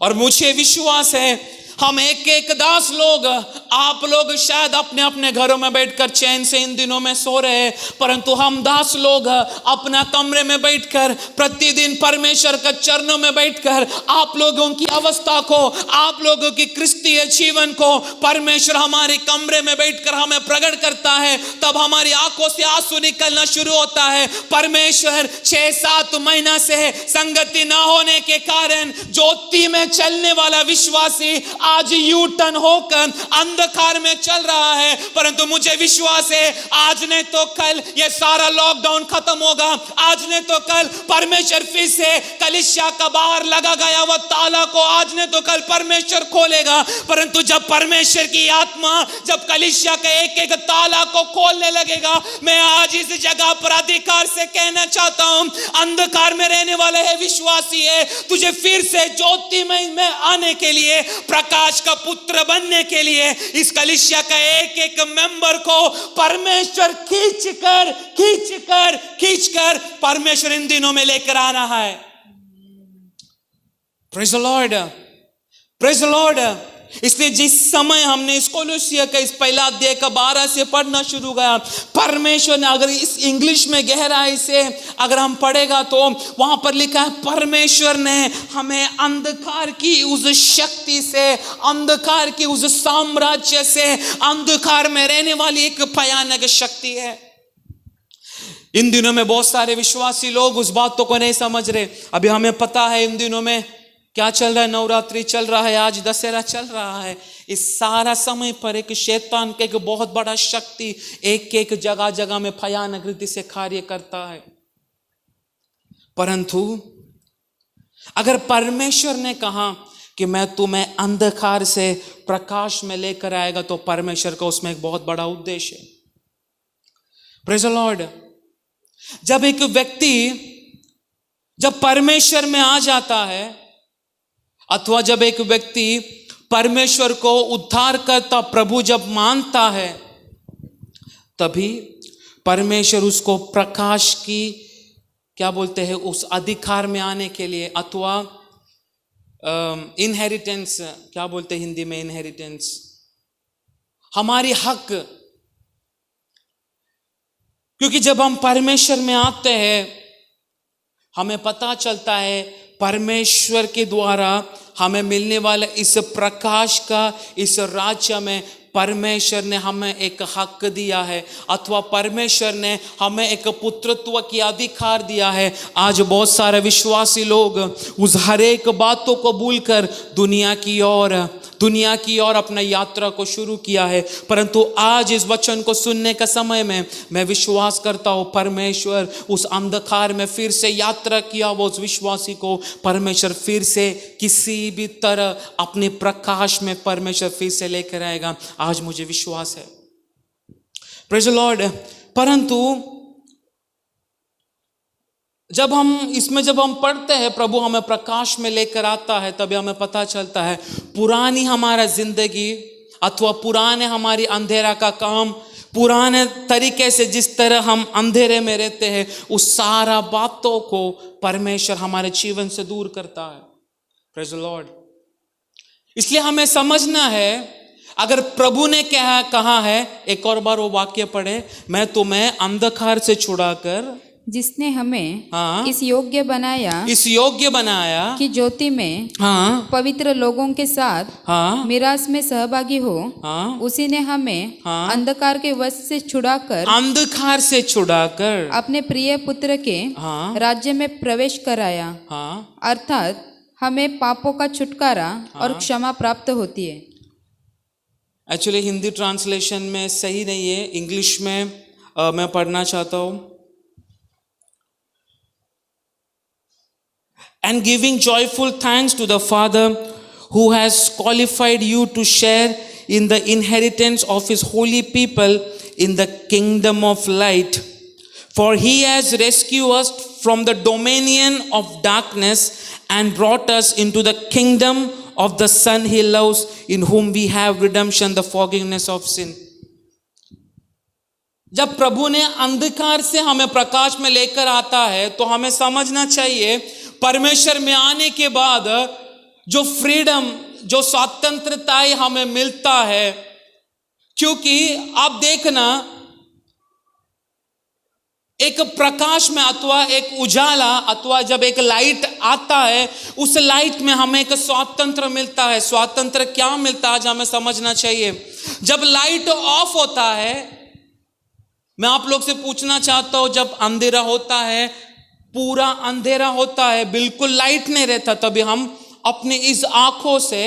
और मुझे विश्वास है, हम एक एक दास लोग, आप लोग शायद अपने अपने घरों में बैठकर चैन से इन दिनों में सो रहे हैं, परंतु हम दास लोग अपना कमरे में बैठकर प्रतिदिन परमेश्वर के चरणों में बैठकर आप लोगों की अवस्था को, आप लोगों की क्रिस्तीय जीवन को परमेश्वर हमारे कमरे में बैठकर हमें प्रकट करता है। तब हमारी आंखों से आंसू निकलना शुरू होता है। परमेश्वर 6-7 महीना से संगति न होने के कारण ज्योति में चलने वाला विश्वासी आज यू टर्न होकर अंधकार में चल रहा है। परंतु मुझे विश्वास है, आज नहीं तो कल ये सारा लॉकडाउन खत्म होगा, आज नहीं तो कल परमेश्वर फिर से कलीसिया का बाहर लगा गया वह ताला को आज नहीं तो कल परमेश्वर खोलेगा। परंतु जब परमेश्वर की आत्मा जब कलीसिया के एक एक ताला को खोलने लगेगा, मैं आज इस जगह पर अधिकार से कहना चाहता हूं, अंधकार में रहने वाले है विश्वासी है, तुझे फिर से ज्योतिमय में आने के लिए, प्रकाश का पुत्र बनने के लिए इस कलीसिया का एक एक मेंबर को परमेश्वर खींचकर परमेश्वर इन दिनों में लेकर आ रहा है। Praise the Lord, praise the Lord. इसलिए जिस समय हमने इस कोलोसिया का इस पहला अध्याय का 12 से पढ़ना शुरू किया, परमेश्वर ने अगर इस इंग्लिश में गहराई से अगर हम पढ़ेगा तो वहां पर लिखा है, परमेश्वर ने हमें अंधकार की उस शक्ति से, अंधकार की उस साम्राज्य से, अंधकार में रहने वाली एक भयानक शक्ति है। इन दिनों में बहुत सारे विश्वासी लोग उस बातों को नहीं समझ रहे। अभी हमें पता है इन दिनों में क्या चल रहा है? नवरात्रि चल रहा है, आज दशहरा चल रहा है। इस सारा समय पर एक शैतान का एक बहुत बड़ा शक्ति एक एक जगह जगह में भयानक रीति से कार्य करता है। परंतु अगर परमेश्वर ने कहा कि मैं तुम्हें अंधकार से प्रकाश में लेकर आएगा, तो परमेश्वर का उसमें एक बहुत बड़ा उद्देश्य है। Praise the Lord. जब एक व्यक्ति जब परमेश्वर में आ जाता है, अथवा जब एक व्यक्ति परमेश्वर को उद्धारकर्ता प्रभु जब मानता है, तभी परमेश्वर उसको प्रकाश की क्या बोलते हैं उस अधिकार में आने के लिए, अथवा इनहेरिटेंस, क्या बोलते हैं हिंदी में इनहेरिटेंस, हमारी हक। क्योंकि जब हम परमेश्वर में आते हैं, हमें पता चलता है परमेश्वर के द्वारा हमें मिलने वाले इस प्रकाश का, इस राज्य में परमेश्वर ने हमें एक हक दिया है, अथवा परमेश्वर ने हमें एक पुत्रत्व की अधिकार दिया है। आज बहुत सारे विश्वासी लोग उस हर एक बातों को भूलकर दुनिया की ओर अपना यात्रा को शुरू किया है। परंतु आज इस वचन को सुनने का समय में मैं विश्वास करता हूँ परमेश्वर उस अंधकार में फिर से यात्रा किया हुआ उस विश्वासी को परमेश्वर फिर से किसी भी तरह अपने प्रकाश में परमेश्वर फिर से लेकर आएगा। आज मुझे विश्वास है। Praise the Lord. परंतु जब हम पढ़ते हैं प्रभु हमें प्रकाश में लेकर आता है, तभी हमें पता चलता है पुरानी हमारा जिंदगी अथवा पुराने हमारी अंधेरा का काम, पुराने तरीके से जिस तरह हम अंधेरे में रहते हैं, उस सारा बातों को परमेश्वर हमारे जीवन से दूर करता है। Praise the Lord. इसलिए हमें समझना है, अगर प्रभु ने कहा है, एक और बार वो वाक्य पढ़े, मैं तुम्हें अंधकार से छुड़ाकर जिसने हमें इस योग्य बनाया कि ज्योति में पवित्र लोगों के साथ मिरास में सहभागी हो, उसी ने हमें अंधकार के वश से छुड़ाकर अपने प्रिय पुत्र के राज्य में प्रवेश कराया, अर्थात हमें पापों का छुटकारा और क्षमा प्राप्त होती है। एक्चुअली हिंदी ट्रांसलेशन में सही नहीं है, इंग्लिश में मैं पढ़ना चाहता हूँ। And giving joyful thanks to the Father who has qualified you to share in the inheritance of his holy people in the kingdom of light. For he has rescued us from the dominion of darkness and brought us into the kingdom of the Son he loves, in whom we have redemption, the forgiveness of sin. जब प्रभु ने अंधकार से हमें प्रकाश में लेकर आता है, तो हमें समझना चाहिए परमेश्वर में आने के बाद जो फ्रीडम, जो स्वतंत्रताएं हमें मिलता है। क्योंकि आप देखना, एक प्रकाश में अथवा एक उजाला अथवा जब एक लाइट आता है, उस लाइट में हमें एक स्वतंत्र मिलता है। स्वतंत्र क्या मिलता है आज हमें समझना चाहिए। जब लाइट ऑफ होता है, मैं आप लोग से पूछना चाहता हूं, जब अंधेरा होता है, पूरा अंधेरा होता है, बिल्कुल लाइट नहीं रहता, तभी हम अपने इस आंखों से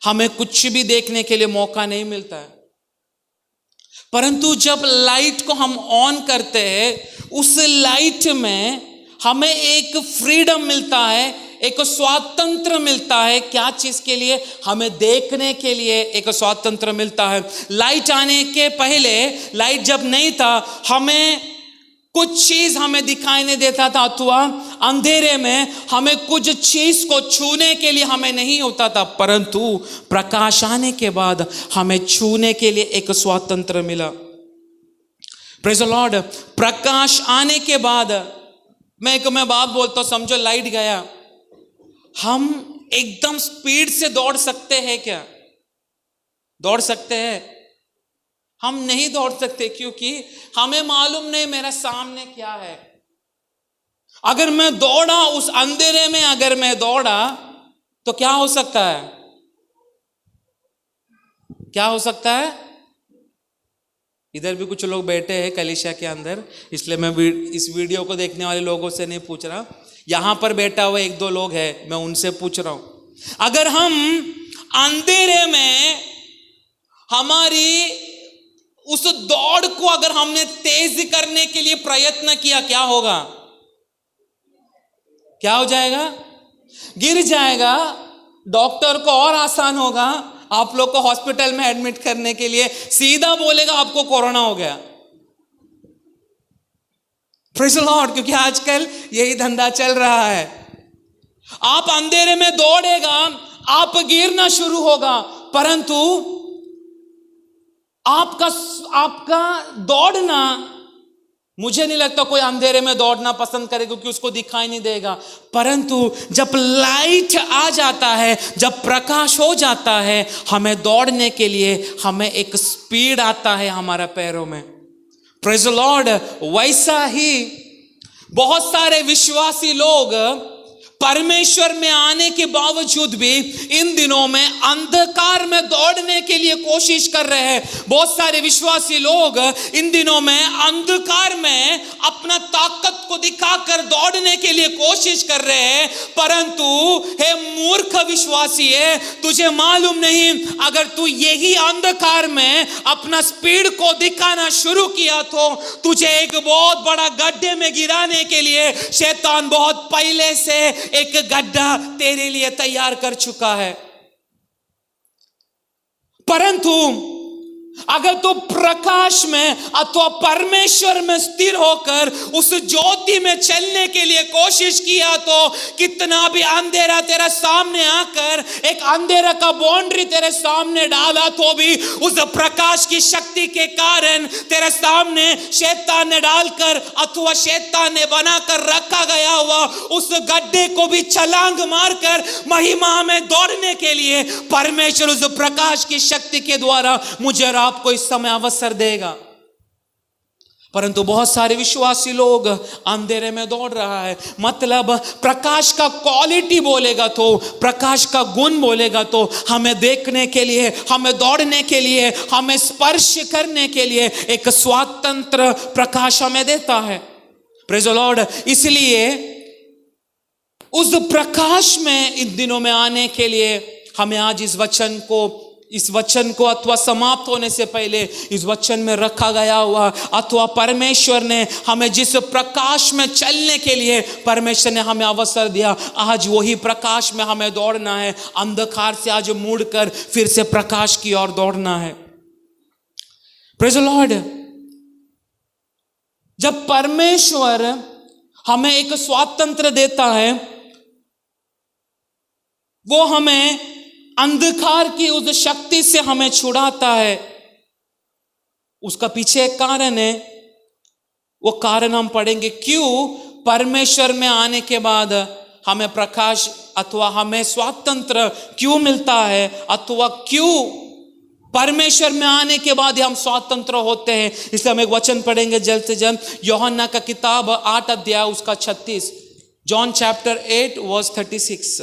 हमें कुछ भी देखने के लिए मौका नहीं मिलता है। परंतु जब लाइट को हम ऑन करते हैं, उस लाइट में हमें एक फ्रीडम मिलता है, एक स्वातंत्र मिलता है। क्या चीज के लिए? हमें देखने के लिए एक स्वातंत्र मिलता है। लाइट आने के पहले, लाइट जब नहीं था, हमें कुछ चीज हमें दिखाई नहीं देता था, अथवा अंधेरे में हमें कुछ चीज को छूने के लिए हमें नहीं होता था। परंतु प्रकाश आने के बाद हमें छूने के लिए एक स्वातंत्र मिला। Praise the Lord. प्रकाश आने के बाद मैं बात बोलता हूं, समझो लाइट गया, हम एकदम स्पीड से दौड़ सकते हैं क्या? दौड़ सकते हैं? हम नहीं दौड़ सकते, क्योंकि हमें मालूम नहीं मेरा सामने क्या है। अगर मैं दौड़ा उस अंधेरे में, अगर मैं दौड़ा तो क्या हो सकता है? क्या हो सकता है? इधर भी कुछ लोग बैठे हैं कलीसिया के अंदर, इसलिए मैं इस वीडियो को देखने वाले लोगों से नहीं पूछ रहा। यहां पर बैठा हुआ एक दो लोग हैं, मैं उनसे पूछ रहा हूं। अगर हम अंधेरे में हमारी उस दौड़ को अगर हमने तेज करने के लिए प्रयत्न किया, क्या होगा? क्या हो जाएगा? गिर जाएगा। डॉक्टर को और आसान होगा आप लोग को हॉस्पिटल में एडमिट करने के लिए, सीधा बोलेगा आपको कोरोना हो गया। प्रेज़ द लॉर्ड, क्योंकि आजकल यही धंधा चल रहा है। आप अंधेरे में दौड़ेगा, आप गिरना शुरू होगा, परंतु आपका दौड़ना, मुझे नहीं लगता कोई अंधेरे में दौड़ना पसंद करेगा क्योंकि उसको दिखाई नहीं देगा। परंतु जब लाइट आ जाता है, जब प्रकाश हो जाता है, हमें दौड़ने के लिए हमें एक स्पीड आता है हमारे पैरों में। Praise the Lord. वैसा ही बहुत सारे विश्वासी लोग परमेश्वर में आने के बावजूद भी इन दिनों में अंधकार में दौड़ने के लिए कोशिश कर रहे हैं। बहुत सारे विश्वासी लोग इन दिनों में अंधकार में अपना ताकत को दिखाकर दौड़ने के लिए कोशिश कर रहे हैं, परंतु हे मूर्ख विश्वासी है, तुझे मालूम नहीं, अगर तू यही अंधकार में अपना स्पीड को दिखाना शुरू किया तो तुझे एक बहुत बड़ा गड्ढे में गिराने के लिए शैतान बहुत पहले से एक गड्ढा तेरे लिए तैयार कर चुका है। परंतु अगर तू प्रकाश में अथवा परमेश्वर में स्थिर होकर उस ज्योति में चलने के लिए कोशिश किया तो कितना भी अंधेरा तेरा सामने आकर एक अंधेरा का बाउंड्री तेरे सामने डाला तो भी उस प्रकाश की शक्ति के कारण तेरे सामने शैतान ने डालकर अथवा शैतान ने बनाकर रखा गया हुआ उस गड्ढे को भी छलांग मारकर महिमा में दौड़ने के लिए परमेश्वर उस प्रकाश की शक्ति के द्वारा मुझे आपको इस समय अवसर देगा। परंतु बहुत सारे विश्वासी लोग अंधेरे में दौड़ रहा है। मतलब प्रकाश का क्वालिटी बोलेगा तो, प्रकाश का गुण बोलेगा तो हमें देखने के लिए, हमें दौड़ने के लिए, हमें स्पर्श करने के लिए एक स्वतंत्र प्रकाश हमें देता है। Praise the Lord. इसलिए उस प्रकाश में इन दिनों में आने के लिए हमें आज इस वचन को अथवा समाप्त होने से पहले इस वचन में रखा गया हुआ अथवा परमेश्वर ने हमें जिस प्रकाश में चलने के लिए परमेश्वर ने हमें अवसर दिया, आज वही प्रकाश में हमें दौड़ना है। अंधकार से आज मुड़कर फिर से प्रकाश की ओर दौड़ना है। Praise the Lord. जब परमेश्वर हमें एक स्वातंत्र देता है, वो हमें अंधकार की उस शक्ति से हमें छुड़ाता है, उसका पीछे एक कारण है। वो कारण हम पढ़ेंगे क्यों परमेश्वर में आने के बाद हमें प्रकाश अथवा हमें स्वातंत्र क्यों मिलता है, अथवा क्यों परमेश्वर में आने के बाद हम स्वतंत्र होते हैं। इसलिए हम एक वचन पढ़ेंगे जल्द से जल्द। यूहन्ना का किताब 8 अध्याय उसका 36, जॉन चैप्टर 8 वर्स 36।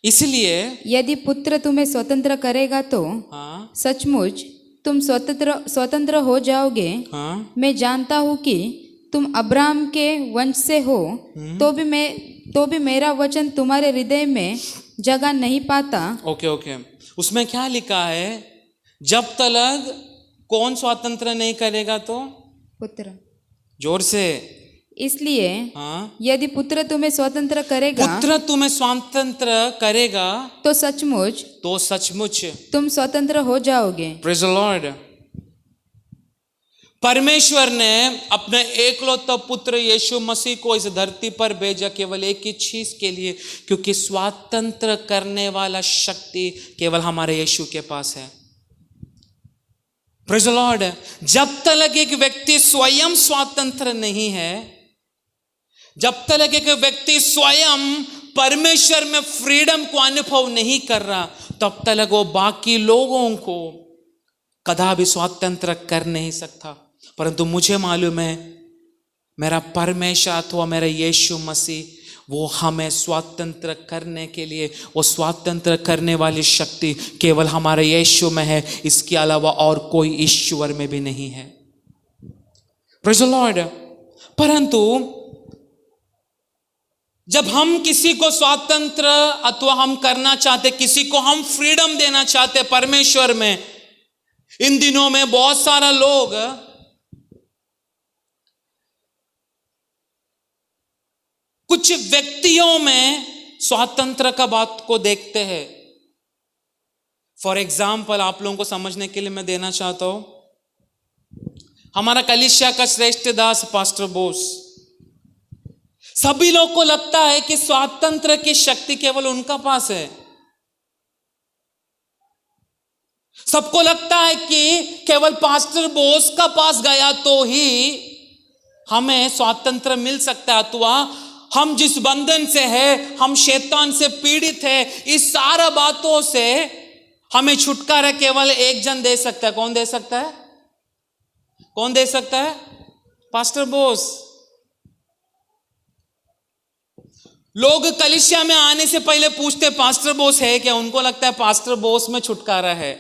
इसलिए यदि पुत्र तुम्हें स्वतंत्र करेगा तो सचमुच तुम स्वतंत्र हो जाओगे। मैं जानता हूँ कि तुम अब्राहम के वंश से हो, तो भी मेरा वचन तुम्हारे हृदय में जगह नहीं पाता। ओके। उसमें क्या लिखा है? जब तक कौन स्वतंत्र नहीं करेगा तो पुत्र। जोर से। इसलिए यदि पुत्र तुम्हें स्वतंत्र करेगा तो सचमुच तुम स्वतंत्र हो जाओगे। Praise the Lord. परमेश्वर ने अपने एकलौते पुत्र यीशु मसीह को इस धरती पर भेजा केवल एक ही चीज के लिए, क्योंकि स्वतंत्र करने वाला शक्ति केवल हमारे यीशु के पास है। Praise the Lord. जब तक एक व्यक्ति स्वयं स्वतंत्र नहीं है, जब तक एक व्यक्ति स्वयं परमेश्वर में फ्रीडम को अनुभव नहीं कर रहा, तब तक वो बाकी लोगों को कदापि स्वतंत्र कर नहीं सकता। परंतु मुझे मालूम है मेरा परमेश्वर अथवा मेरा यीशु मसीह वो हमें स्वतंत्र करने के लिए, वो स्वतंत्र करने वाली शक्ति केवल हमारे यीशु में है, इसके अलावा और कोई ईश्वर में भी नहीं है। Praise the Lord. परंतु जब हम किसी को स्वतंत्र अथवा हम करना चाहते, किसी को हम फ्रीडम देना चाहते परमेश्वर में, इन दिनों में बहुत सारा लोग कुछ व्यक्तियों में स्वतंत्र का बात को देखते हैं। फॉर एग्जाम्पल आप लोगों को समझने के लिए मैं देना चाहता हूं, हमारा कलीसिया का श्रेष्ठ दास पास्टर बोस, सभी लोग को लगता है कि स्वातंत्र की शक्ति केवल उनका पास है। सबको लगता है कि केवल पास्टर बोस का पास गया तो ही हमें स्वातंत्र मिल सकता है, अथवा हम जिस बंधन से है, हम शैतान से पीड़ित है, इस सारा बातों से हमें छुटकारा केवल एक जन दे सकता है। कौन दे सकता है? कौन दे सकता है? पास्टर बोस। लोग कलीसिया में आने से पहले पूछते पास्टर बोस है क्या? उनको लगता है पास्टर बोस में छुटकारा है।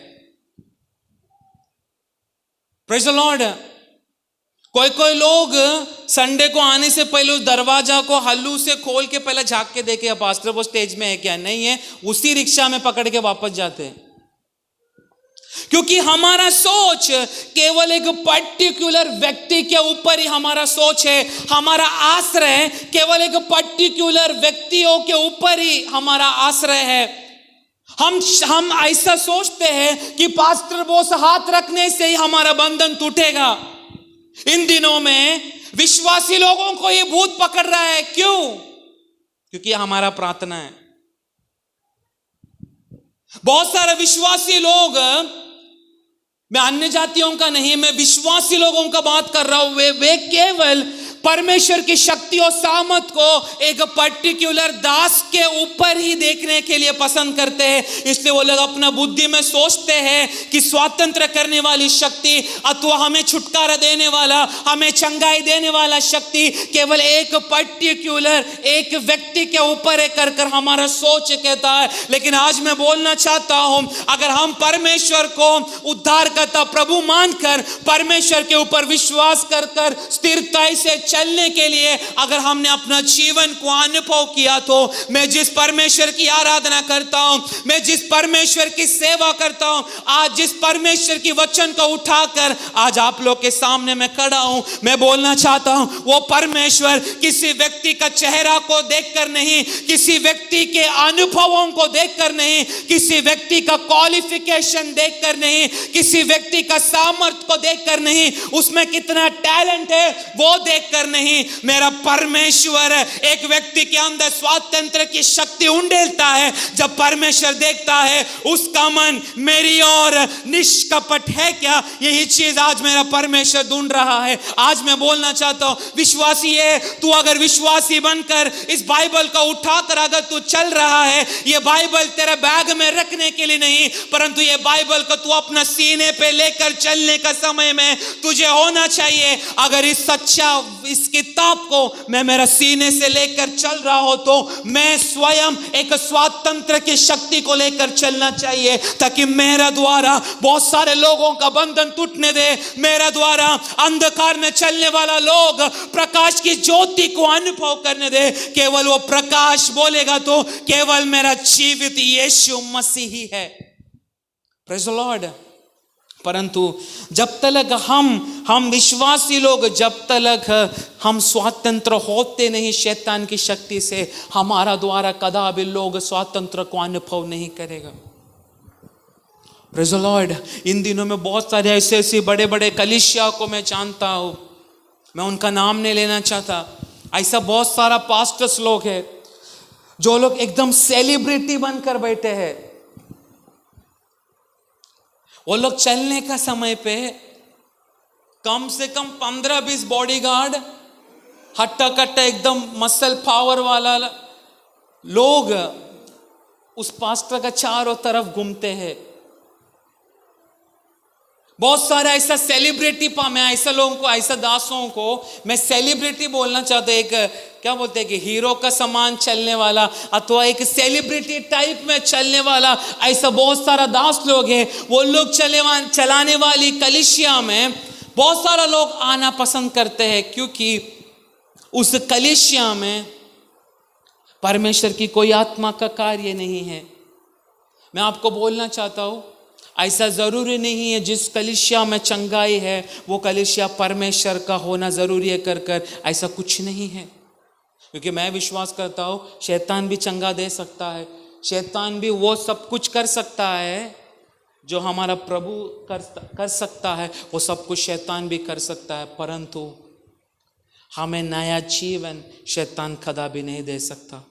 Praise the Lord. कोई कोई लोग संडे को आने से पहले उस दरवाजा को हल्लू से खोल के पहले झांक के देखे पास्टर बोस स्टेज में है क्या, नहीं है, उसी रिक्शा में पकड़ के वापस जाते हैं। क्योंकि हमारा सोच केवल एक पर्टिकुलर व्यक्ति के ऊपर ही हमारा सोच है, हमारा आश्रय केवल एक पर्टिकुलर व्यक्तियों के ऊपर ही हमारा आश्रय है। हम ऐसा सोचते हैं कि पास्टर बोस हाथ रखने से ही हमारा बंधन टूटेगा। इन दिनों में विश्वासी लोगों को ये भूत पकड़ रहा है। क्यों? क्योंकि हमारा प्रार्थना है। बहुत सारे विश्वासी लोग, मैं अन्य जातियों का नहीं, मैं विश्वासी लोगों का बात कर रहा हूं, वे केवल परमेश्वर की शक्ति और सामर्थ को एक पर्टिकुलर दास के ऊपर ही देखने के लिए पसंद करते हैं। इसलिए वो लोग अपना बुद्धि में सोचते हैं कि स्वतंत्र करने वाली शक्ति अथवा हमें छुटकारा देने वाला, हमें चंगाई देने वाला शक्ति केवल एक पर्टिकुलर एक व्यक्ति के ऊपर है कर हमारा सोच कहता है। लेकिन आज मैं बोलना चाहता हूं, अगर हम परमेश्वर को उद्धारकर्ता प्रभु मानकर परमेश्वर के ऊपर विश्वास कर स्थिरता से चलने के लिए अगर हमने अपना जीवन को अनुभव किया, तो मैं जिस परमेश्वर की आराधना करता हूं, मैं जिस परमेश्वर की सेवा करता हूं, आज जिस परमेश्वर की वचन को उठाकर आज आप लोग के सामने मैं खड़ा हूं, मैं बोलना चाहता हूं वो परमेश्वर किसी व्यक्ति का चेहरा को देखकर नहीं, किसी व्यक्ति के अनुभवों को देखकर नहीं, किसी व्यक्ति का क्वालिफिकेशन देखकर नहीं, किसी व्यक्ति का सामर्थ्य को देखकर नहीं, उसमें कितना टैलेंट है वो देखकर नहीं, मेरा परमेश्वर एक व्यक्ति के अंदर स्वातंत्र की शक्ति उंडेलता है। जब परमेश्वर देखता है उसका मन मेरी ओर निष्कपट है क्या, यही चीज आज मेरा परमेश्वर ढूंढ रहा है। आज मैं बोलना चाहता हूं, विश्वासी है तू, अगर विश्वासी बनकर इस बाइबल को उठाकर अगर तू चल रहा है, ये बाइबल तेरे बैग में रखने के लिए नहीं, परंतु ये बाइबल को तू अपना सीने पे लेकर चलने का समय में तुझे होना चाहिए। अगर इस किताब को मैं मेरा सीने से लेकर चल रहा हो तो मैं स्वयं एक स्वतंत्र की शक्ति को लेकर चलना चाहिए, ताकि मेरा द्वारा बहुत सारे लोगों का बंधन टूटने दे, मेरा द्वारा अंधकार में चलने वाला लोग प्रकाश की ज्योति को अनुभव करने दे। केवल वो प्रकाश बोलेगा तो केवल मेरा जीवित यीशु मसीह ही है। Praise the Lord. परंतु जब तक हम विश्वासी लोग, जब तक हम स्वतंत्र होते नहीं शैतान की शक्ति से, हमारा द्वारा कदापि लोग स्वतंत्र को अनुभव नहीं करेगा। Praise the Lord. इन दिनों में बहुत सारे ऐसे बड़े बड़े कलीसिया को मैं जानता हूं, मैं उनका नाम नहीं लेना चाहता। ऐसा बहुत सारा पास्टर्स लोग हैं जो लोग एकदम सेलिब्रिटी बनकर बैठे हैं। वो लोग चलने का समय पे कम से कम 15-20 बॉडीगार्ड, हट्टा कट्टा एकदम मसल पावर वाला लोग उस पास्टर का चारों तरफ घूमते हैं। बहुत सारा ऐसा सेलिब्रिटी मैं ऐसा लोगों को, ऐसा दासों को मैं सेलिब्रिटी बोलना चाहता हूं। एक क्या बोलते हैं कि हीरो का समान चलने वाला अथवा एक सेलिब्रिटी टाइप में चलने वाला ऐसा बहुत सारा दास लोग हैं। वो लोग चलाने वाली कलीसिया में बहुत सारा लोग आना पसंद करते हैं, क्योंकि उस कलीसिया में परमेश्वर की कोई आत्मा का कार्य नहीं है। मैं आपको बोलना चाहता हूं, ऐसा जरूरी नहीं है जिस कलीसिया में चंगाई है वो कलीसिया परमेश्वर का होना जरूरी है कर ऐसा कुछ नहीं है। क्योंकि मैं विश्वास करता हूं शैतान भी चंगा दे सकता है, शैतान भी वो सब कुछ कर सकता है जो हमारा प्रभु कर सकता है, वो सब कुछ शैतान भी कर सकता है। परंतु हमें नया जीवन शैतान कदापि नहीं दे सकता।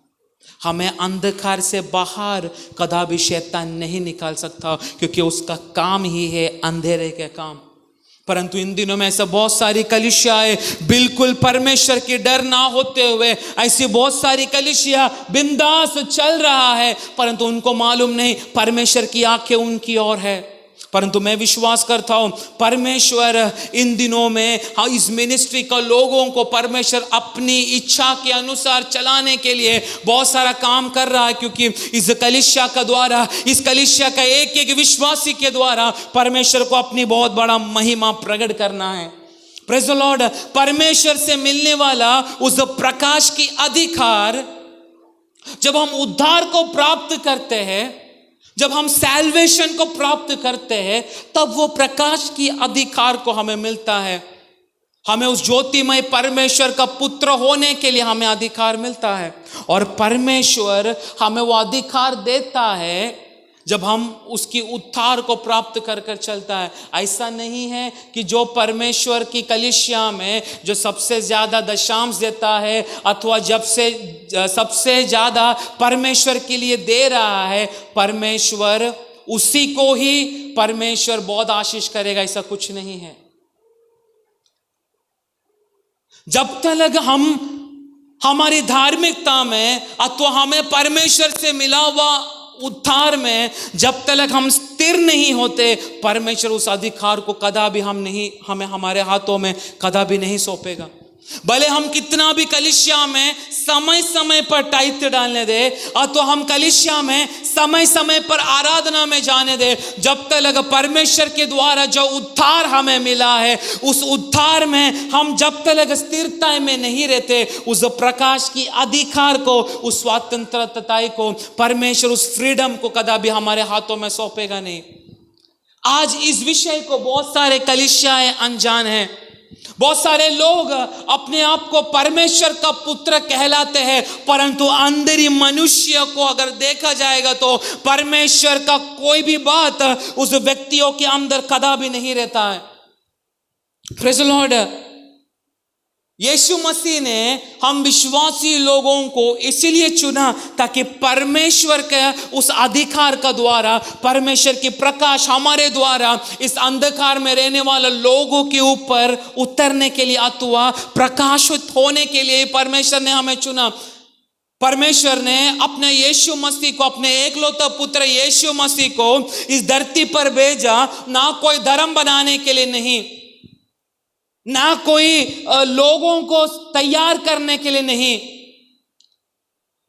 हमें अंधकार से बाहर कदापि शैतान नहीं निकाल सकता, क्योंकि उसका काम ही है अंधेरे के काम। परंतु इन दिनों में ऐसा बहुत सारी कलीसियाएं बिल्कुल परमेश्वर की डर ना होते हुए, ऐसी बहुत सारी कलीसिया बिंदास चल रहा है, परंतु उनको मालूम नहीं परमेश्वर की आंखें उनकी ओर है। परंतु मैं विश्वास करता हूं परमेश्वर इन दिनों में इस मिनिस्ट्री का लोगों को परमेश्वर अपनी इच्छा के अनुसार चलाने के लिए बहुत सारा काम कर रहा है, क्योंकि इस कलीसिया का द्वारा, इस कलीसिया का एक एक विश्वासी के द्वारा परमेश्वर को अपनी बहुत बड़ा महिमा प्रकट करना है। Praise the Lord. परमेश्वर से मिलने वाला उस प्रकाश की अधिकार, जब हम उद्धार को प्राप्त करते हैं, जब हम सैल्वेशन को प्राप्त करते हैं, तब वो प्रकाश की अधिकार को हमें मिलता है। हमें उस ज्योतिमय परमेश्वर का पुत्र होने के लिए हमें अधिकार मिलता है, और परमेश्वर हमें वो अधिकार देता है जब हम उसकी उद्धार को प्राप्त कर चलता है। ऐसा नहीं है कि जो परमेश्वर की कलीसिया में जो सबसे ज्यादा दशांश देता है अथवा जब से सबसे ज्यादा परमेश्वर के लिए दे रहा है, परमेश्वर उसी को ही परमेश्वर बहुत आशीष करेगा, ऐसा कुछ नहीं है। जब तक हम हमारी धार्मिकता में अथवा हमें परमेश्वर से मिला हुआ उद्धार में जब तक हम स्थिर नहीं होते, परमेश्वर उस अधिकार को कदापि हमें हमारे हाथों में कदापि नहीं सौंपेगा। भले हम कितना भी कलीसिया में समय समय पर टाइट डालने दे, तो हम कलीसिया में समय समय पर आराधना में जाने दे, जब तक परमेश्वर के द्वारा जो उद्धार हमें मिला है उस उद्धार में हम जब तक स्थिरता में नहीं रहते, उस प्रकाश की अधिकार को, उस स्वतंत्रता को, परमेश्वर उस फ्रीडम को कदापि हमारे हाथों में सौंपेगा नहीं। आज इस विषय को बहुत सारे कलीसियाएं अनजान हैं। बहुत सारे लोग अपने आप को परमेश्वर का पुत्र कहलाते हैं, परंतु अंदरी मनुष्य को अगर देखा जाएगा तो परमेश्वर का कोई भी बात उस व्यक्तियों के अंदर कदापि नहीं रहता है। Praise the lord. Yeshu Masih ने हम विश्वासी लोगों को इसलिए चुना ताकि परमेश्वर के उस अधिकार का द्वारा, परमेश्वर की प्रकाश हमारे द्वारा इस अंधकार में रहने वाले लोगों के ऊपर उतरने के लिए अथवा प्रकाशित होने के लिए परमेश्वर ने हमें चुना। परमेश्वर ने अपने यीशु मसीह को, अपने एकलौता पुत्र यीशु मसीह को इस धरती पर भेजा, ना कोई धर्म बनाने के लिए नहीं, ना कोई लोगों को तैयार करने के लिए नहीं,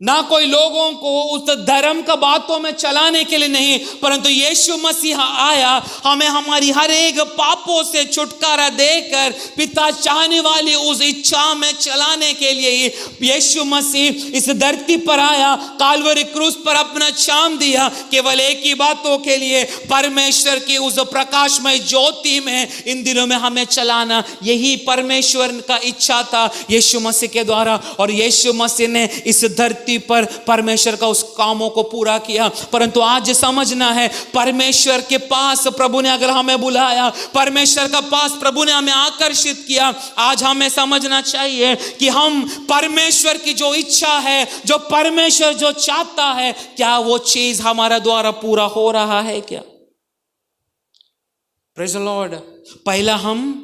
ना कोई लोगों को उस धर्म का बातों में चलाने के लिए नहीं, परंतु यीशु मसीह आया हमें हमारी हर एक पापों से छुटकारा देकर पिता चाहने वाली उस इच्छा में चलाने के लिए ही यीशु मसीह इस धरती पर आया, काल्वरी क्रूस पर अपना जान दिया, केवल एक ही बातों के लिए, परमेश्वर की उस प्रकाशमय ज्योति में इन दिनों में हमें चलाना। यही परमेश्वर का इच्छा था यीशु मसीह के द्वारा, और यीशु मसीह ने इस धरती पर परमेश्वर का उस कामों को पूरा किया। परंतु आज समझना है, परमेश्वर के पास प्रभु ने अगर हमें बुलाया, परमेश्वर का पास प्रभु ने हमें आकर्षित किया, आज हमें समझना चाहिए कि हम परमेश्वर की जो इच्छा है, जो परमेश्वर जो चाहता है, क्या वो चीज हमारा द्वारा पूरा हो रहा है क्या? Praise the Lord. पहला हम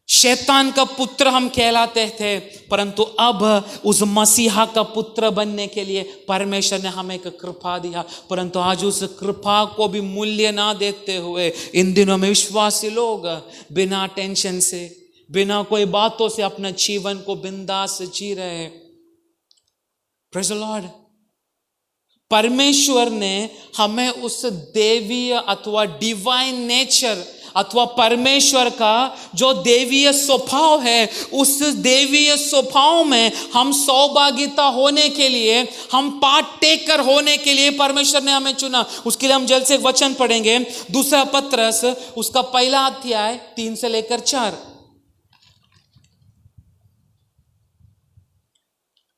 शैतान का पुत्र हम कहलाते थे, परंतु अब उस मसीहा का पुत्र बनने के लिए परमेश्वर ने हमें एक कृपा दिया। परंतु आज उस कृपा को भी मूल्य ना देते हुए इन दिनों में विश्वासी लोग बिना टेंशन से, बिना कोई बातों से अपना जीवन को बिंदास जी रहे हैं। Praise the Lord. परमेश्वर ने हमें उस देवीय अथवा डिवाइन नेचर अथवा परमेश्वर का जो देवीय स्वभाव है, उस देवीय स्वभाव में हम सौभाग्यता होने के लिए, हम पार्ट टेकर होने के लिए परमेश्वर ने हमें चुना। उसके लिए हम जल्द से एक वचन पढ़ेंगे, दूसरा पत्रस उसका पहला अध्याय 3 से लेकर 4।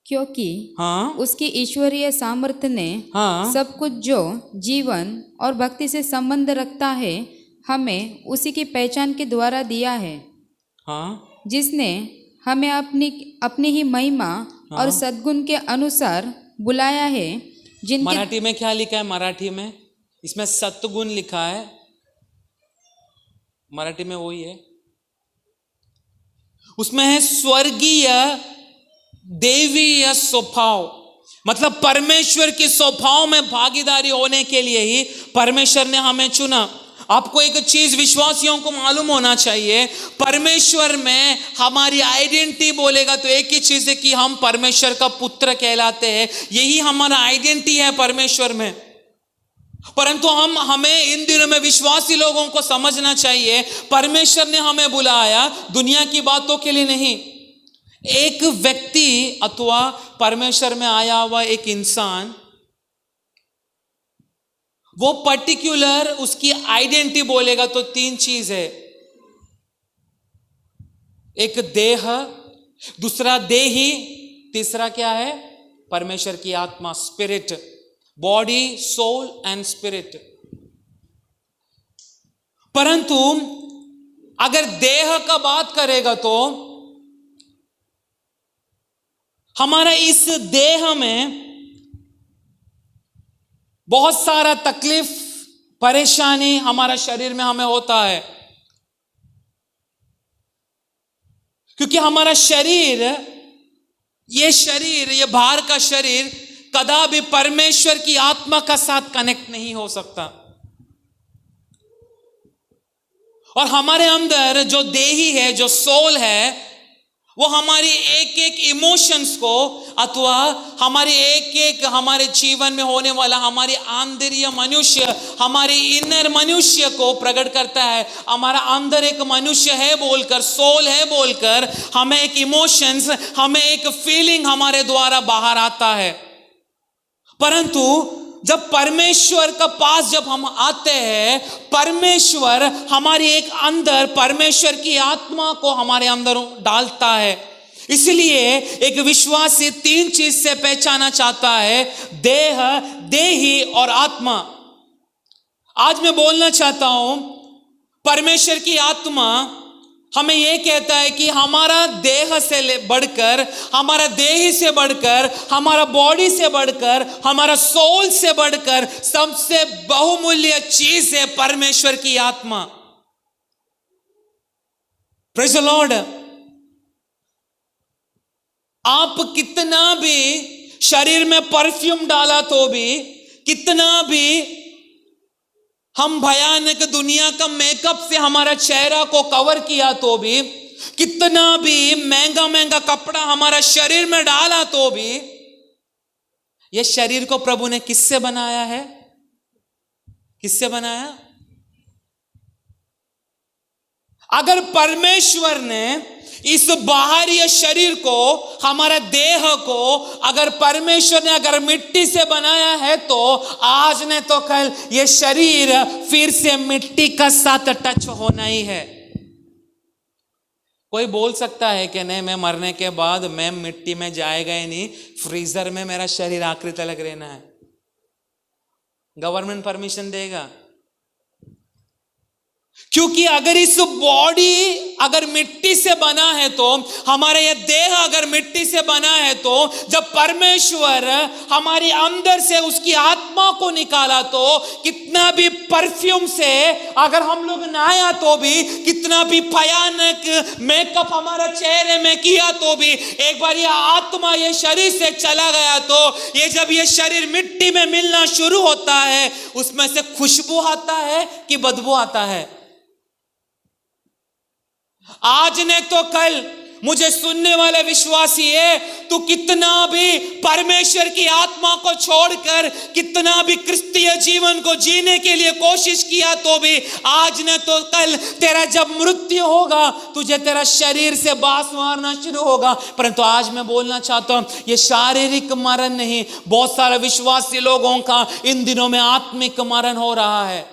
क्योंकि हाँ उसकी ईश्वरीय सामर्थ्य ने हाँ सब कुछ जो जीवन और भक्ति से संबंध रखता है हमें उसी की पहचान के द्वारा दिया है, हाँ जिसने हमें अपनी ही महिमा और सद्गुण के अनुसार बुलाया है, जिनके मराठी में क्या लिखा है? मराठी में इसमें सत्गुण लिखा है, मराठी में वही है, उसमें है स्वर्गीय देवीय स्वभाव। मतलब परमेश्वर के स्वभाव में भागीदारी होने के लिए ही परमेश्वर ने हमें चुना। आपको एक चीज विश्वासियों को मालूम होना चाहिए, परमेश्वर में हमारी आइडेंटिटी बोलेगा तो एक ही चीज है कि हम परमेश्वर का पुत्र कहलाते हैं। यही हमारा आइडेंटिटी है परमेश्वर में। परंतु हमें इन दिनों में विश्वासी लोगों को समझना चाहिए, परमेश्वर ने हमें बुलाया दुनिया की बातों के लिए नहीं। एक व्यक्ति अथवा परमेश्वर में आया हुआ एक इंसान, वो पर्टिकुलर उसकी आइडेंटिटी बोलेगा तो 3 चीज है। एक देह, दूसरा देही, तीसरा क्या है? परमेश्वर की आत्मा, spirit. Body, soul and spirit. परंतु अगर देह का बात करेगा तो हमारा इस देह में बहुत सारा तकलीफ, परेशानी हमारा शरीर में हमें होता है, क्योंकि हमारा शरीर, ये बाहर का शरीर कदापि परमेश्वर की आत्मा का साथ कनेक्ट नहीं हो सकता। और हमारे अंदर जो देही है, जो सोल है, वो हमारी एक एक इमोशंस को अथवा हमारे जीवन में होने वाला हमारी आंतरिक मनुष्य, हमारे इनर मनुष्य को प्रकट करता है। हमारा अंदर एक मनुष्य है बोलकर, सोल है बोलकर, हमें एक इमोशंस, हमें एक फीलिंग हमारे द्वारा बाहर आता है। परंतु जब परमेश्वर का पास जब हम आते हैं, परमेश्वर हमारी एक अंदर परमेश्वर की आत्मा को हमारे अंदर डालता है। इसलिए एक विश्वासी 3 चीज से पहचाना चाहता है, देह, देही और आत्मा। आज मैं बोलना चाहता हूं, परमेश्वर की आत्मा हमें यह कहता है कि हमारा देह से बढ़कर, हमारा देही से बढ़कर, हमारा बॉडी से बढ़कर, हमारा सोल से बढ़कर सबसे बहुमूल्य चीज है परमेश्वर की आत्मा। Praise the Lord. आप कितना भी शरीर में परफ्यूम डाला तो भी, कितना भी हम भयानक दुनिया का मेकअप से हमारा चेहरा को कवर किया तो भी, कितना भी महंगा महंगा कपड़ा हमारा शरीर में डाला तो भी, यह शरीर को प्रभु ने किससे बनाया है? किससे बनाया? अगर परमेश्वर ने इस बाहरी शरीर को, हमारा देह को अगर परमेश्वर ने अगर मिट्टी से बनाया है, तो आज ने तो कल ये शरीर फिर से मिट्टी का साथ टच होना ही है। कोई बोल सकता है कि नहीं, मैं मरने के बाद मैं मिट्टी में जाएगा ही नहीं, फ्रीजर में मेरा शरीर आखिरी तक रहना है। गवर्नमेंट परमिशन देगा? क्योंकि अगर इस बॉडी अगर मिट्टी से बना है तो, हमारा यह देह अगर मिट्टी से बना है तो, जब परमेश्वर हमारे अंदर से उसकी आत्मा को निकाला तो कितना भी परफ्यूम से अगर हम लोग नहाया तो भी, कितना भी भयानक मेकअप हमारा चेहरे में किया तो भी, एक बार यह आत्मा ये शरीर से चला गया तो ये जब ये शरीर मिट्टी में मिलना शुरू होता है, उसमें से खुशबू आता है कि बदबू आता है? आज ने तो कल मुझे सुनने वाले विश्वासी है, तू कितना भी परमेश्वर की आत्मा को छोड़कर कितना भी क्रिस्तीय जीवन को जीने के लिए कोशिश किया तो भी, आज न तो कल तेरा जब मृत्यु होगा तुझे तेरा शरीर से बांस मारना शुरू होगा। परंतु आज मैं बोलना चाहता हूं, ये शारीरिक मरण नहीं, बहुत सारे विश्वासी लोगों का इन दिनों में आत्मिक मरण हो रहा है।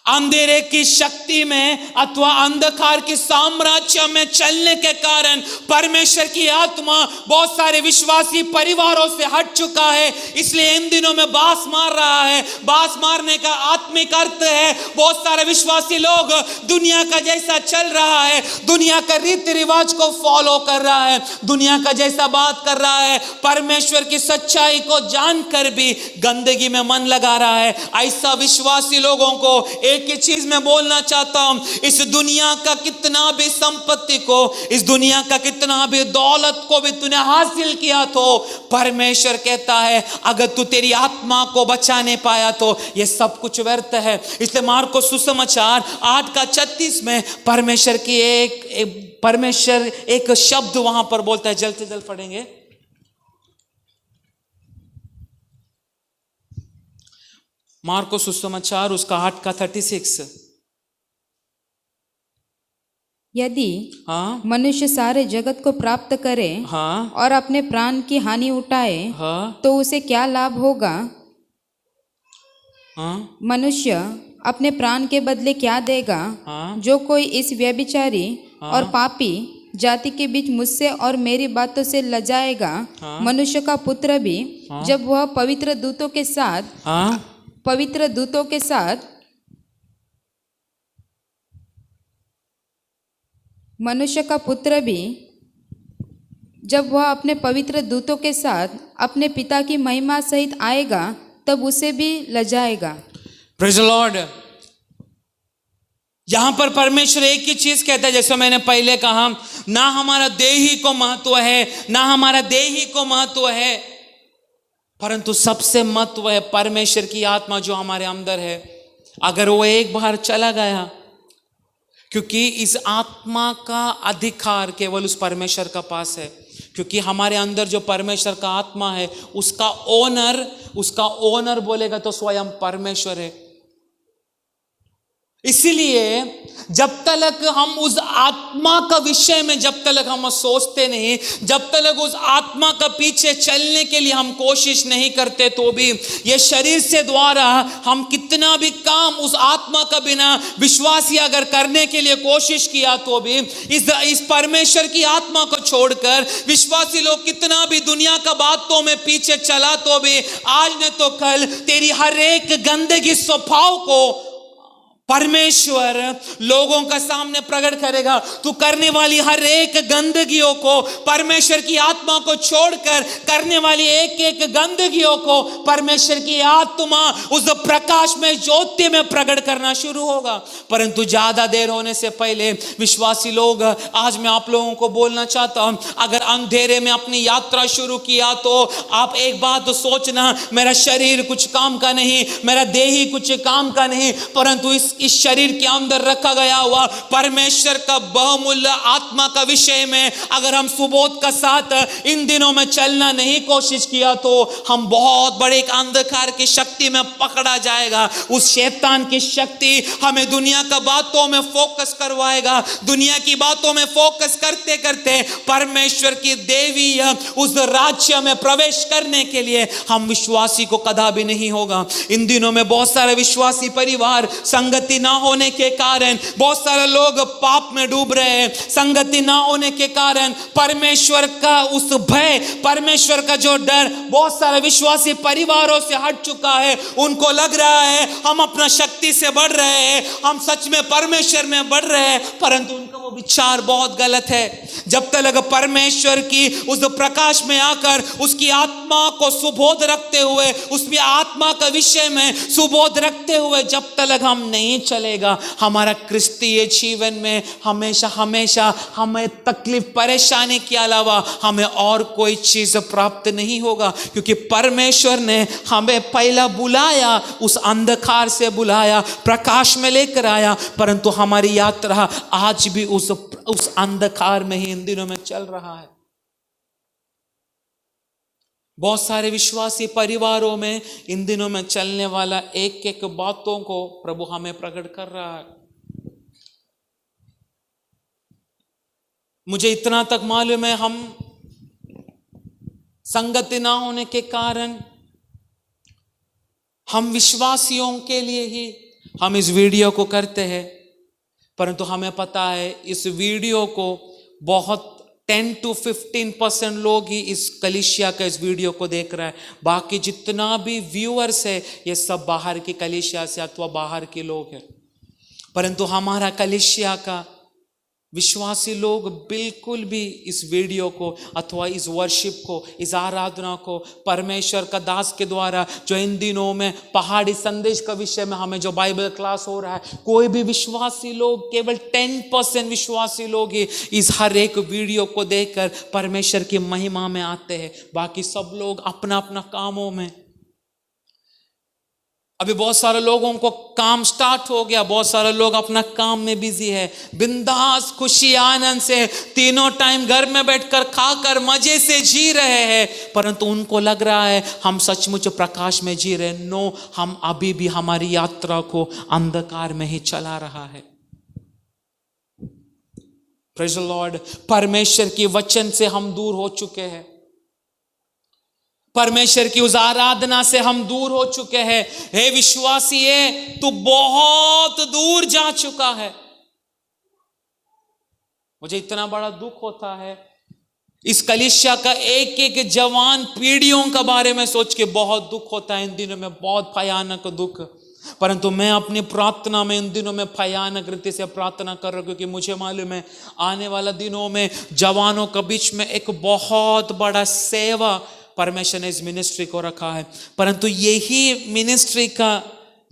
अंधेरे की शक्ति में अथवा अंधकार की साम्राज्य में चलने के कारण परमेश्वर की आत्मा बहुत सारे विश्वासी परिवारों से हट चुका है, इसलिए इन दिनों में बांस मार रहा है। बांस मारने का आत्मिक अर्थ है, बहुत सारे विश्वासी लोग दुनिया का जैसा चल रहा है, दुनिया का रीति रिवाज को फॉलो कर रहा है, दुनिया का जैसा बात कर रहा है, परमेश्वर की सच्चाई को जानकर भी गंदगी में मन लगा रहा है। ऐसा विश्वासी लोगों को एक ही चीज मैं बोलना चाहता हूं, इस दुनिया का कितना भी संपत्ति को, इस दुनिया का कितना भी दौलत को भी तूने हासिल किया तो परमेश्वर कहता है अगर तू तेरी आत्मा को बचा नहीं पाया तो ये सब कुछ व्यर्थ है। इसलिए मार्को सुसमाचार 8:36 में परमेश्वर की परमेश्वर एक शब्द वहां पर बोलता है, जल्द से जल्द पढ़ेंगे। मार्को सुसमाचार उसका 8:36। यदि हाँ मनुष्य सारे जगत को प्राप्त करे हाँ और अपने प्राण की हानि उठाए हाँ तो उसे क्या लाभ होगा? हाँ मनुष्य अपने प्राण के बदले क्या देगा? हाँ जो कोई इस व्यभिचारी और पापी जाति के बीच मुझसे और मेरी बातों से लजाएगा, मनुष्य का पुत्र भी जब वह पवित्र दूतों के साथ मनुष्य का पुत्र भी जब वह अपने पवित्र दूतों के साथ अपने पिता की महिमा सहित आएगा तब उसे भी लजाएगा। Praise the Lord. यहां पर परमेश्वर एक ही चीज कहता है, जैसे मैंने पहले कहा, ना हमारा देही को महत्व है, ना हमारा देही को महत्व है, परंतु सबसे महत्व है परमेश्वर की आत्मा जो हमारे अंदर है। अगर वो एक बार चला गया, क्योंकि इस आत्मा का अधिकार केवल उस परमेश्वर का पास है, क्योंकि हमारे अंदर जो परमेश्वर का आत्मा है उसका ओनर बोलेगा तो स्वयं परमेश्वर है। इसीलिए जब तक हम उस आत्मा का विषय में जब तक हम सोचते नहीं, जब तक उस आत्मा का पीछे चलने के लिए हम कोशिश नहीं करते, तो भी ये शरीर से द्वारा हम कितना भी काम उस आत्मा का बिना विश्वासी अगर करने के लिए कोशिश किया तो भी इस परमेश्वर की आत्मा को छोड़कर विश्वासी लोग कितना भी दुनिया का बातों में पीछे चला तो भी आज न तो कल तेरी हर एक गंदगी स्वभाव को परमेश्वर लोगों का सामने प्रकट करेगा। तू करने वाली हर एक गंदगियों को परमेश्वर की आत्मा को छोड़कर करने वाली एक एक गंदगियों को परमेश्वर की आत्मा उस प्रकाश में ज्योति में प्रकट करना शुरू होगा। परंतु ज्यादा देर होने से पहले विश्वासी लोग, आज मैं आप लोगों को बोलना चाहता हूं, अगर अंधेरे में अपनी यात्रा शुरू किया तो आप एक बात तो सोचना, मेरा शरीर कुछ काम का नहीं, मेरा देही कुछ काम का नहीं, परंतु इस शरीर के अंदर रखा गया हुआ परमेश्वर का बहुमूल्य आत्मा का विषय में अगर हम सुबोध का साथ इन दिनों में चलना नहीं कोशिश किया तो हम बहुत बड़े एक अंधकार की शक्ति में पकड़ा जाएगा। उस शैतान की शक्ति हमें दुनिया का बातों में फोकस करवाएगा। दुनिया की बातों में फोकस करते करते परमेश्वर की देवी उस राज्य में प्रवेश करने के लिए हम विश्वासी को कदापि नहीं होगा। इन दिनों में बहुत सारे विश्वासी परिवार संगति संगति ना होने के कारण बहुत सारे लोग पाप में डूब रहे हैं। संगति ना होने के कारण परमेश्वर का उस भय, परमेश्वर का जो डर बहुत सारे विश्वासी परिवारों से हट चुका है। उनको लग रहा है हम अपना शक्ति से बढ़ रहे हैं, हम सच में परमेश्वर में बढ़ रहे हैं, परंतु उनका वो विचार बहुत गलत है। जब तक परमेश्वर की उस प्रकाश में आकर उसकी आत्मा को सुबोध रखते हुए, उसमें आत्मा का विषय में सुबोध रखते हुए जब तक हम नहीं चलेगा, हमारा क्रिस्तीय जीवन में हमेशा हमेशा हमें तकलीफ परेशानी के अलावा हमें और कोई चीज प्राप्त नहीं होगा। क्योंकि परमेश्वर ने हमें पहला बुलाया, उस अंधकार से बुलाया, प्रकाश में लेकर आया, परंतु हमारी यात्रा आज भी उस अंधकार में ही इन दिनों में चल रहा है। बहुत सारे विश्वासी परिवारों में इन दिनों में चलने वाला एक एक बातों को प्रभु हमें प्रकट कर रहा है। मुझे इतना तक मालूम है, हम संगति ना होने के कारण हम विश्वासियों के लिए ही हम इस वीडियो को करते हैं, परंतु हमें पता है इस वीडियो को बहुत 10 to 15% लोग ही इस कलीसिया का इस वीडियो को देख रहा है। बाकी जितना भी व्यूअर्स है ये सब बाहर की कलीसिया से अथवा बाहर के लोग हैं। परंतु हमारा कलीसिया का विश्वासी लोग बिल्कुल भी इस वीडियो को अथवा इस वर्शिप को, इस आराधना को परमेश्वर का दास के द्वारा जो इन दिनों में पहाड़ी संदेश का विषय में हमें जो बाइबल क्लास हो रहा है, कोई भी विश्वासी लोग, केवल 10% विश्वासी लोग ही इस हर एक वीडियो को देखकर परमेश्वर की महिमा में आते हैं। बाकी सब लोग अपना अपना कामों में। अभी बहुत सारे लोगों को काम स्टार्ट हो गया, बहुत सारे लोग अपना काम में बिजी है, बिंदास खुशी आनंद से तीनों टाइम घर में बैठकर खाकर मजे से जी रहे हैं, परंतु उनको लग रहा है हम सचमुच प्रकाश में जी रहे हैं। नो, हम अभी भी हमारी यात्रा को अंधकार में ही चला रहा है। Praise the Lord. परमेश्वर की वचन से हम दूर हो चुके हैं, परमेश्वर की उस आराधना से हम दूर हो चुके हैं। हे विश्वासी, तू बहुत दूर जा चुका है। मुझे इतना बड़ा दुख होता है इस कलीसिया का एक एक जवान पीढ़ियों का बारे में सोच के बहुत दुख होता है इन दिनों में, बहुत भयानक दुख। परंतु मैं अपनी प्रार्थना में इन दिनों में भयानक रीति से प्रार्थना कर रहा हूं, क्योंकि मुझे मालूम है आने वाला दिनों में जवानों के बीच में एक बहुत बड़ा सेवा परमेश्वर ने इस मिनिस्ट्री को रखा है। परंतु यही मिनिस्ट्री का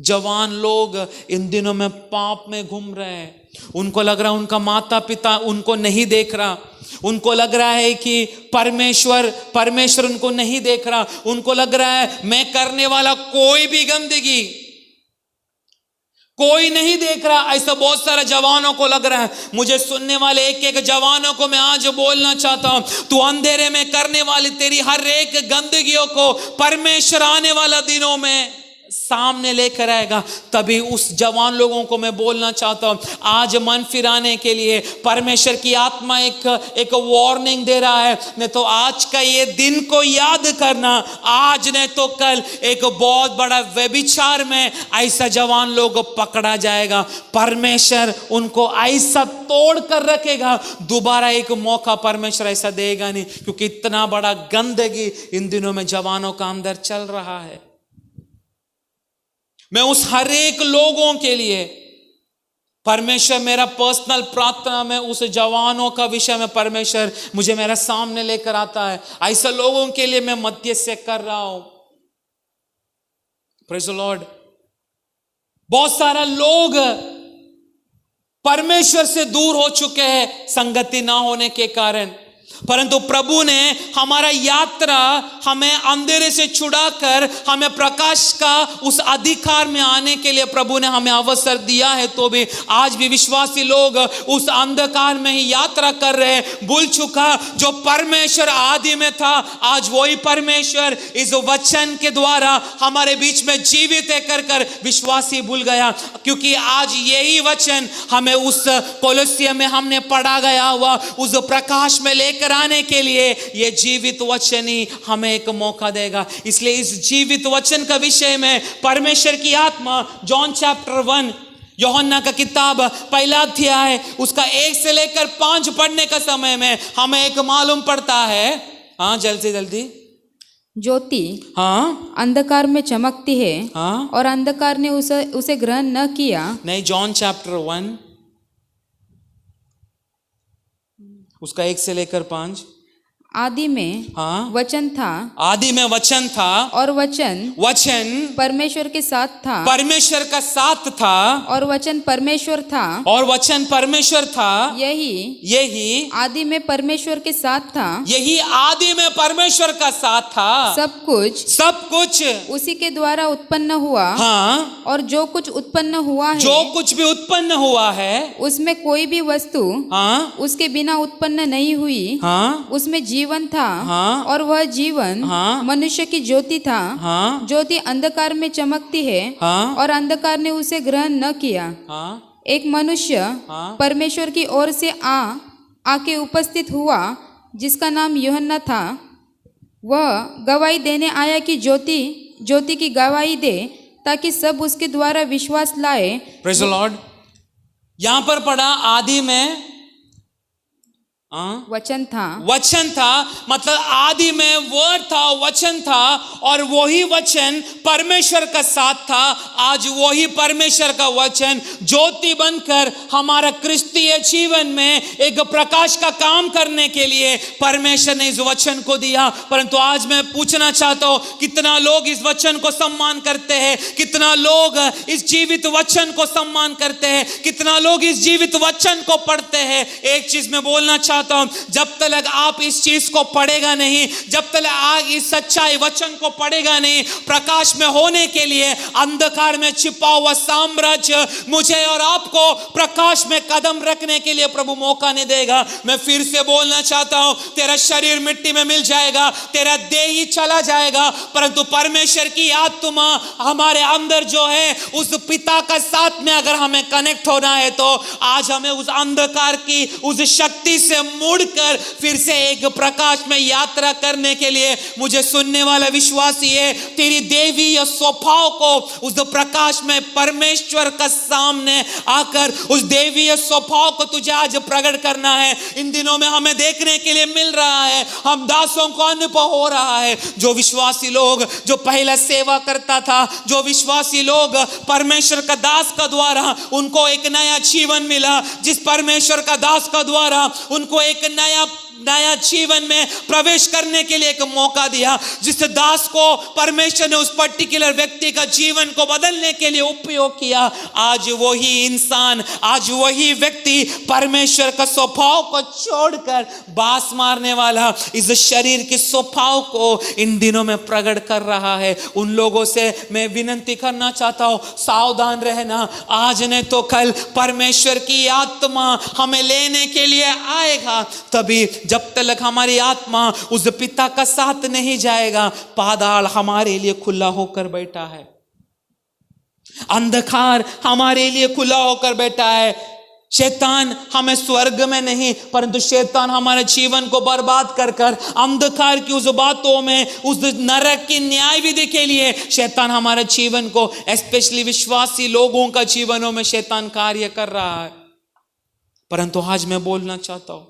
जवान लोग इन दिनों में पाप में घूम रहे हैं। उनको लग रहा है उनका माता पिता उनको नहीं देख रहा, उनको लग रहा है कि परमेश्वर उनको नहीं देख रहा, उनको लग रहा है मैं करने वाला कोई भी गंदगी कोई नहीं देख रहा। ऐसा बहुत सारे जवानों को लग रहा है। मुझे सुनने वाले एक एक जवानों को मैं आज बोलना चाहता हूं, तू अंधेरे में करने वाली तेरी हर एक गंदगियों को परमेश्वर आने वाला दिनों में सामने लेकर आएगा। तभी उस जवान लोगों को मैं बोलना चाहता हूं, आज मन फिराने के लिए परमेश्वर की आत्मा एक वार्निंग दे रहा है। नहीं तो आज का ये दिन को याद करना, आज नहीं तो कल एक बहुत बड़ा व्यभिचार में ऐसा जवान लोग पकड़ा जाएगा। परमेश्वर उनको ऐसा तोड़ कर रखेगा, दोबारा एक मौका परमेश्वर ऐसा देगा नहीं, क्योंकि इतना बड़ा गंदगी इन दिनों में जवानों का अंदर चल रहा है। मैं उस हर एक लोगों के लिए परमेश्वर, मेरा पर्सनल प्रार्थना में उस जवानों का विषय में परमेश्वर मुझे मेरा सामने लेकर आता है। ऐसे लोगों के लिए मैं मध्यस्थता कर रहा हूं। Praise the Lord. बहुत सारा लोग परमेश्वर से दूर हो चुके हैं संगति ना होने के कारण, परंतु प्रभु ने हमारा यात्रा हमें अंधेरे से छुड़ाकर हमें प्रकाश का उस अधिकार में आने के लिए प्रभु ने हमें अवसर दिया है। तो भी आज भी विश्वासी लोग उस अंधकार में ही यात्रा कर रहे हैं। भूल चुका जो परमेश्वर आदि में था, आज वही परमेश्वर इस वचन के द्वारा हमारे बीच में जीवित है कर विश्वासी भूल गया। क्योंकि आज यही वचन हमें उस कोलोसिया में हमने पढ़ा गया हुआ उस प्रकाश में लेकर आने के लिए यह जीवित वचन ही हमें एक मौका देगा। इसलिए इस जीवित वचन का विषय में परमेश्वर की आत्मा जॉन चैप्टर 1 यूहन्ना का किताब पहला अध्याय उसका 1 से लेकर 5 पढ़ने का समय में हमें एक मालूम पड़ता है। हाँ जल्दी जल्दी। ज्योति हाँ अंधकार में चमकती है हाँ और अंधकार ने उसे ग्रहण न किया। नहीं, जॉन चैप्टर 1 उसका 1 से लेकर 5। आदि में हाँ वचन था आदि में वचन था और वचन परमेश्वर के साथ था परमेश्वर का साथ था और वचन परमेश्वर था और वचन परमेश्वर था। यही आदि में परमेश्वर के साथ था। यही आदि में परमेश्वर का साथ था। सब कुछ उसी के द्वारा उत्पन्न हुआ। हाँ और जो कुछ उत्पन्न हुआ है, जो कुछ भी उत्पन्न हुआ है उसमें कोई भी वस्तु हाँ उसके बिना उत्पन्न नहीं हुई। हाँ उसमें जीवन था हाँ और वह जीवन हाँ मनुष्य की ज्योति था। हाँ ज्योति अंधकार में चमकती है हाँ और अंधकार ने उसे ग्रहण न किया। हाँ एक मनुष्य हाँ परमेश्वर की ओर से आके उपस्थित हुआ जिसका नाम यूहन्ना था। वह गवाही देने आया कि ज्योति की गवाही दे ताकि सब उसके द्वारा विश्वास लाए। Praise the Lord. यहां पर पढ़ा आदि में वचन था, मतलब आदि में वर्ड था, वचन था और वही वचन परमेश्वर का साथ था। आज वही परमेश्वर का वचन ज्योति बनकर हमारा क्रिस्तीय जीवन में एक प्रकाश का काम करने के लिए परमेश्वर ने इस वचन को दिया। परंतु आज मैं पूछना चाहता हूं, कितना लोग इस वचन को सम्मान करते हैं? कितना लोग इस जीवित वचन को सम्मान करते हैं? कितना लोग इस जीवित वचन को पढ़ते हैं? एक चीज मैं बोलना चाहता हूं, जब तक आप इस चीज को पढ़ेगा नहीं, जब तक आप इस सच्चाई वचन को पढ़ेगा नहीं, प्रकाश में होने के लिए अंधकार में छिपा हुआ साम्राज्य मुझे और आपको प्रकाश में कदम रखने के लिए प्रभु मौका नहीं देगा। मैं फिर से बोलना चाहता हूं, तेरा शरीर मिट्टी में मिल जाएगा, तेरा देह ही चला जाएगा, परंतु परमेश्वर की आत्मा हमारे अंदर जो है, उस पिता का साथ में अगर हमें कनेक्ट होना है तो आज हमें उस अंधकार की उस शक्ति से मुड़कर फिर से एक प्रकाश में यात्रा करने के लिए, मुझे सुनने वाला विश्वासी है, तेरी देवीय स्वभाव को उस प्रकाश में परमेश्वर का सामने आकर उस देवीय स्वभाव को तुझे आज प्रकट करना है। इन दिनों में हमें देखने के लिए मिल रहा है, हम दासों को अनुभव हो रहा है। जो विश्वासी लोग जो पहला सेवा करता था, जो विश्वासी लोग परमेश्वर का दास का द्वारा उनको एक नया जीवन मिला, जिस परमेश्वर का दास का द्वारा उनको एक नया जीवन में प्रवेश करने के लिए एक मौका दिया, जिस दास को परमेश्वर ने उस पर्टिकुलर व्यक्ति का जीवन को बदलने के लिए उपयोग किया, आज वही इंसान, आज वही व्यक्ति परमेश्वर का स्वभाव को छोड़कर बास मारने वाला इस शरीर के स्वभाव को इन दिनों में प्रकट कर रहा है। उन लोगों से मैं विनती करना चाहता हूं, सावधान रहना, आज नहीं तो कल परमेश्वर की आत्मा हमें लेने के लिए आएगा। तभी जब तक हमारी आत्मा उस पिता का साथ नहीं जाएगा, पाताल हमारे लिए खुला होकर बैठा है, अंधकार हमारे लिए खुला होकर बैठा है। शैतान हमें स्वर्ग में नहीं, परंतु शैतान हमारे जीवन को बर्बाद कर कर अंधकार की उस बातों में, उस नरक की न्याय विधि के लिए शैतान हमारे जीवन को, स्पेशली विश्वासी लोगों का जीवनों में शैतान कार्य कर रहा है। परंतु आज मैं बोलना चाहता हूं,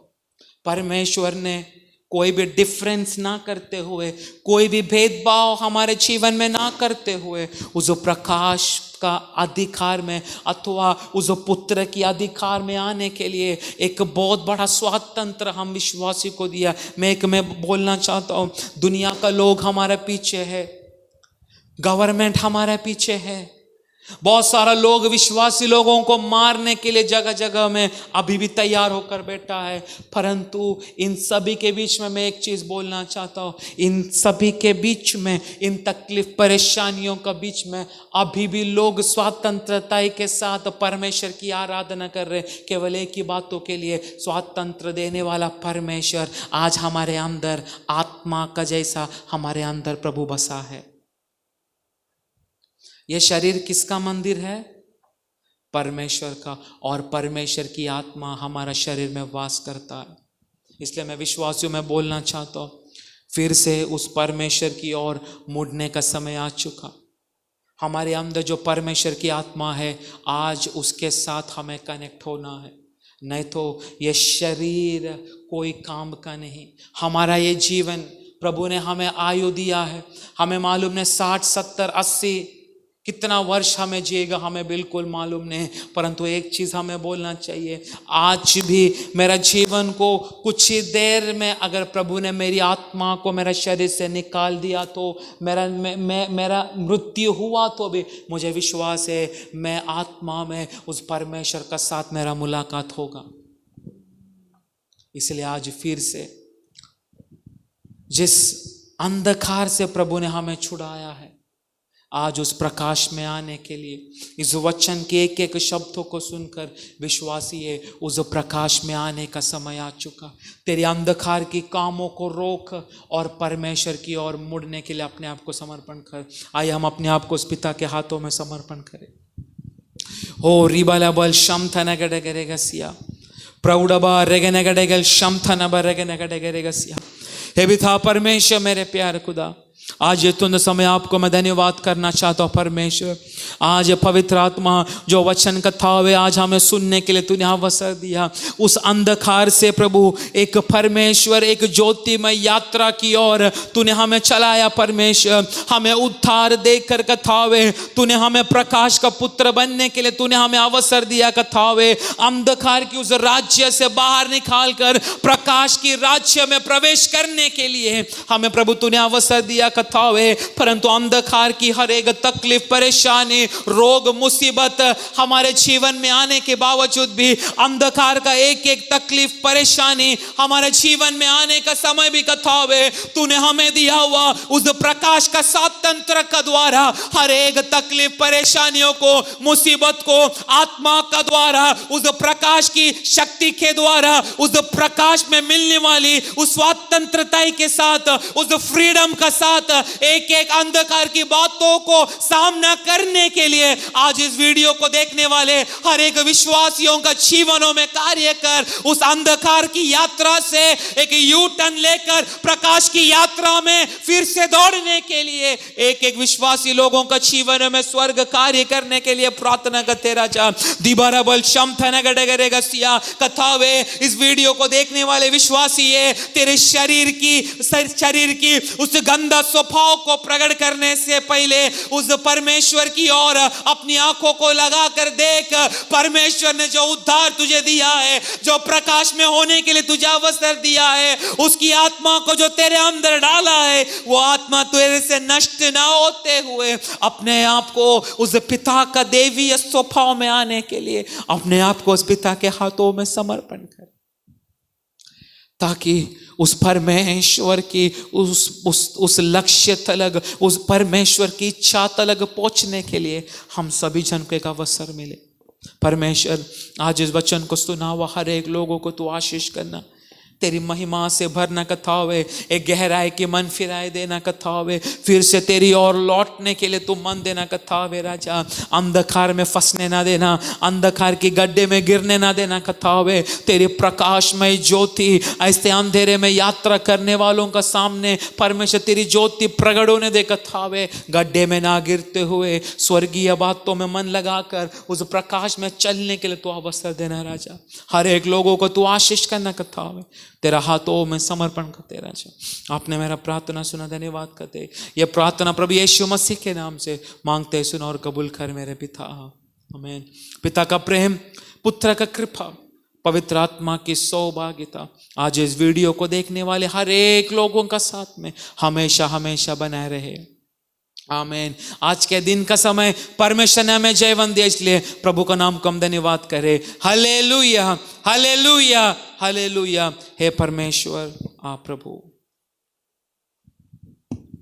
परमेश्वर ने कोई भी डिफरेंस ना करते हुए, कोई भी भेदभाव हमारे जीवन में ना करते हुए, उस प्रकाश का अधिकार में अथवा उस पुत्र की अधिकार में आने के लिए एक बहुत बड़ा स्वातंत्र हम विश्वासी को दिया। मैं बोलना चाहता हूँ, दुनिया का लोग हमारे पीछे है, गवर्नमेंट हमारे पीछे है, बहुत सारा लोग विश्वासी लोगों को मारने के लिए जगह जगह में अभी भी तैयार होकर बैठा है। परंतु इन सभी के बीच में मैं एक चीज बोलना चाहता हूँ, इन सभी के बीच में, इन तकलीफ परेशानियों के बीच में अभी भी लोग स्वतंत्रता के साथ परमेश्वर की आराधना कर रहे। केवल एक ही बातों के लिए, स्वातंत्र देने वाला परमेश्वर आज हमारे अंदर आत्मा का जैसा हमारे अंदर प्रभु बसा है। यह शरीर किसका मंदिर है? परमेश्वर का, और परमेश्वर की आत्मा हमारा शरीर में वास करता है। इसलिए मैं विश्वासियों में बोलना चाहता हूँ, फिर से उस परमेश्वर की ओर मुड़ने का समय आ चुका। हमारे अंदर जो परमेश्वर की आत्मा है, आज उसके साथ हमें कनेक्ट होना है, नहीं तो ये शरीर कोई काम का नहीं। हमारा ये जीवन, प्रभु ने हमें आयु दिया है, हमें मालूम नहीं 60, 70, 80 कितना वर्ष हमें जिएगा, हमें बिल्कुल मालूम नहीं। परंतु एक चीज़ हमें बोलना चाहिए, आज भी मेरा जीवन को कुछ ही देर में अगर प्रभु ने मेरी आत्मा को मेरा शरीर से निकाल दिया तो मेरा मृत्यु हुआ तो भी मुझे विश्वास है मैं आत्मा में उस परमेश्वर का साथ मेरा मुलाकात होगा। इसलिए आज फिर से जिस अंधकार से प्रभु ने हमें छुड़ाया है, आज उस प्रकाश में आने के लिए इस वचन के एक एक शब्दों को सुनकर विश्वासी है, उस प्रकाश में आने का समय आ चुका। तेरे अंधकार की कामों को रोक और परमेश्वर की ओर मुड़ने के लिए अपने आप को समर्पण कर। आइए हम अपने आप को उस पिता के हाथों में समर्पण करें। हो रिबाला बल शम थनगडगरेगसिया प्रौढ़बा रेगनगडेगल शम थनबा रेगनगडेगरेगसिया। हे पिता परमेश्वर, मेरे प्यारे खुदा, आज ये तुंद समय आपको मैं धन्यवाद करना चाहता हूँ परमेश्वर। आज पवित्र आत्मा जो वचन कथा हुए आज हमें सुनने के लिए तूने अवसर दिया, उस अंधकार से प्रभु एक परमेश्वर एक ज्योतिमय यात्रा की ओर तूने हमें चलाया परमेश्वर। हमें उद्धार देकर कथा हुए तूने हमें प्रकाश का पुत्र बनने के लिए तूने हमें अवसर दिया कथा हुए। अंधकार की उस राज्य से बाहर निकाल कर प्रकाश की राज्य में प्रवेश करने के लिए हमें प्रभु तूने अवसर दिया कथा हुए। परंतु अंधकार की हर एक तकलीफ, परेशानी, रोग, मुसीबत हमारे जीवन में आने के बावजूद भी अंधकार का एक एक तकलीफ, परेशानी हमारे जीवन में आने का समय भी कथा हुए तूने हमें दिया हुआ उस प्रकाश का स्वातंत्र का द्वारा हर एक तकलीफ, परेशानियों को, मुसीबत को आत्मा का द्वारा उस प्रकाश की शक्ति के द्वारा उस प्रकाश में मिलने वाली उस स्वतंत्रता के साथ, उस फ्रीडम का साथ एक एक अंधकार की बातों को सामना करने के लिए आज इस वीडियो को देखने वाले हर एक विश्वासियों का जीवनों में कार्य कर। उस अंधकार की यात्रा से एक यू टर्न लेकर प्रकाश की यात्रा में फिर से दौड़ने के लिए एक एक विश्वासी लोगों का जीवन में स्वर्ग कार्य करने के लिए प्रार्थना करते राजा। दिबारा बल शमथनगडगरेगसिया कथा वे इस वीडियो को देखने वाले विश्वासी है, तेरे शरीर की उस गंदा स्वभाव को प्रकट करने से पहले उस परमेश्वर की ओर अपनी आंखों को लगाकर देख। परमेश्वर ने जो उद्धार तुझे दिया है, जो प्रकाश में होने के लिए तुझे अवसर दिया है, उसकी आत्मा को जो तेरे अंदर डाला है, वो आत्मा तेरे से नष्ट ना होते हुए अपने आप को उस पिता का देवीय स्वभाव में आने के लिए अपने आप को उस पिता के हाथों में समर्पण कर, ताकि उस परमेश्वर की उस लक्ष्य तलक, उस परमेश्वर की इच्छा तलक पहुंचने के लिए हम सभी जन को एक अवसर मिले। परमेश्वर आज इस वचन को सुना हुआ हर एक लोगों को तू आशीष करना, तेरी महिमा से भरना कथा हुए, एक गहराई की मन फिराए देना कथा हुए, फिर से तेरी ओर लौटने के लिए तू मन देना कथा हुए राजा। अंधकार में फंसने ना देना, अंधकार की गड्ढे में गिरने ना देना कथा हुए। तेरी प्रकाशमय ज्योति ऐसे अंधेरे में यात्रा करने वालों का सामने परमेश्वर तेरी ज्योति प्रकट होने दे कथा हुए, गड्ढे में ना गिरते हुए स्वर्गीय बातों में मन लगाकर उस प्रकाश में चलने के लिए तू अवसर देना राजा। हर एक लोगों को तू आशीष करना कथा हुए, तेरा हाथों में समर्पण करते राजा। आपने मेरा प्रार्थना सुना, धन्यवाद करते। ये प्रार्थना प्रभु यीशु मसीह के नाम से मांगते सुन और कबूल कर मेरे पिता, आमीन। पिता का प्रेम, पुत्र का कृपा, पवित्र आत्मा की सौभाग्यता आज इस वीडियो को देखने वाले हर एक लोगों का साथ में हमेशा हमेशा बनाए रहे, आमीन। आज के दिन का समय परमेश्वर ने हमें जयवंत दिया, इसलिए प्रभु का नाम को हम धन्यवाद करें। Hallelujah, hallelujah, hallelujah. हे परमेश्वर, आप प्रभु।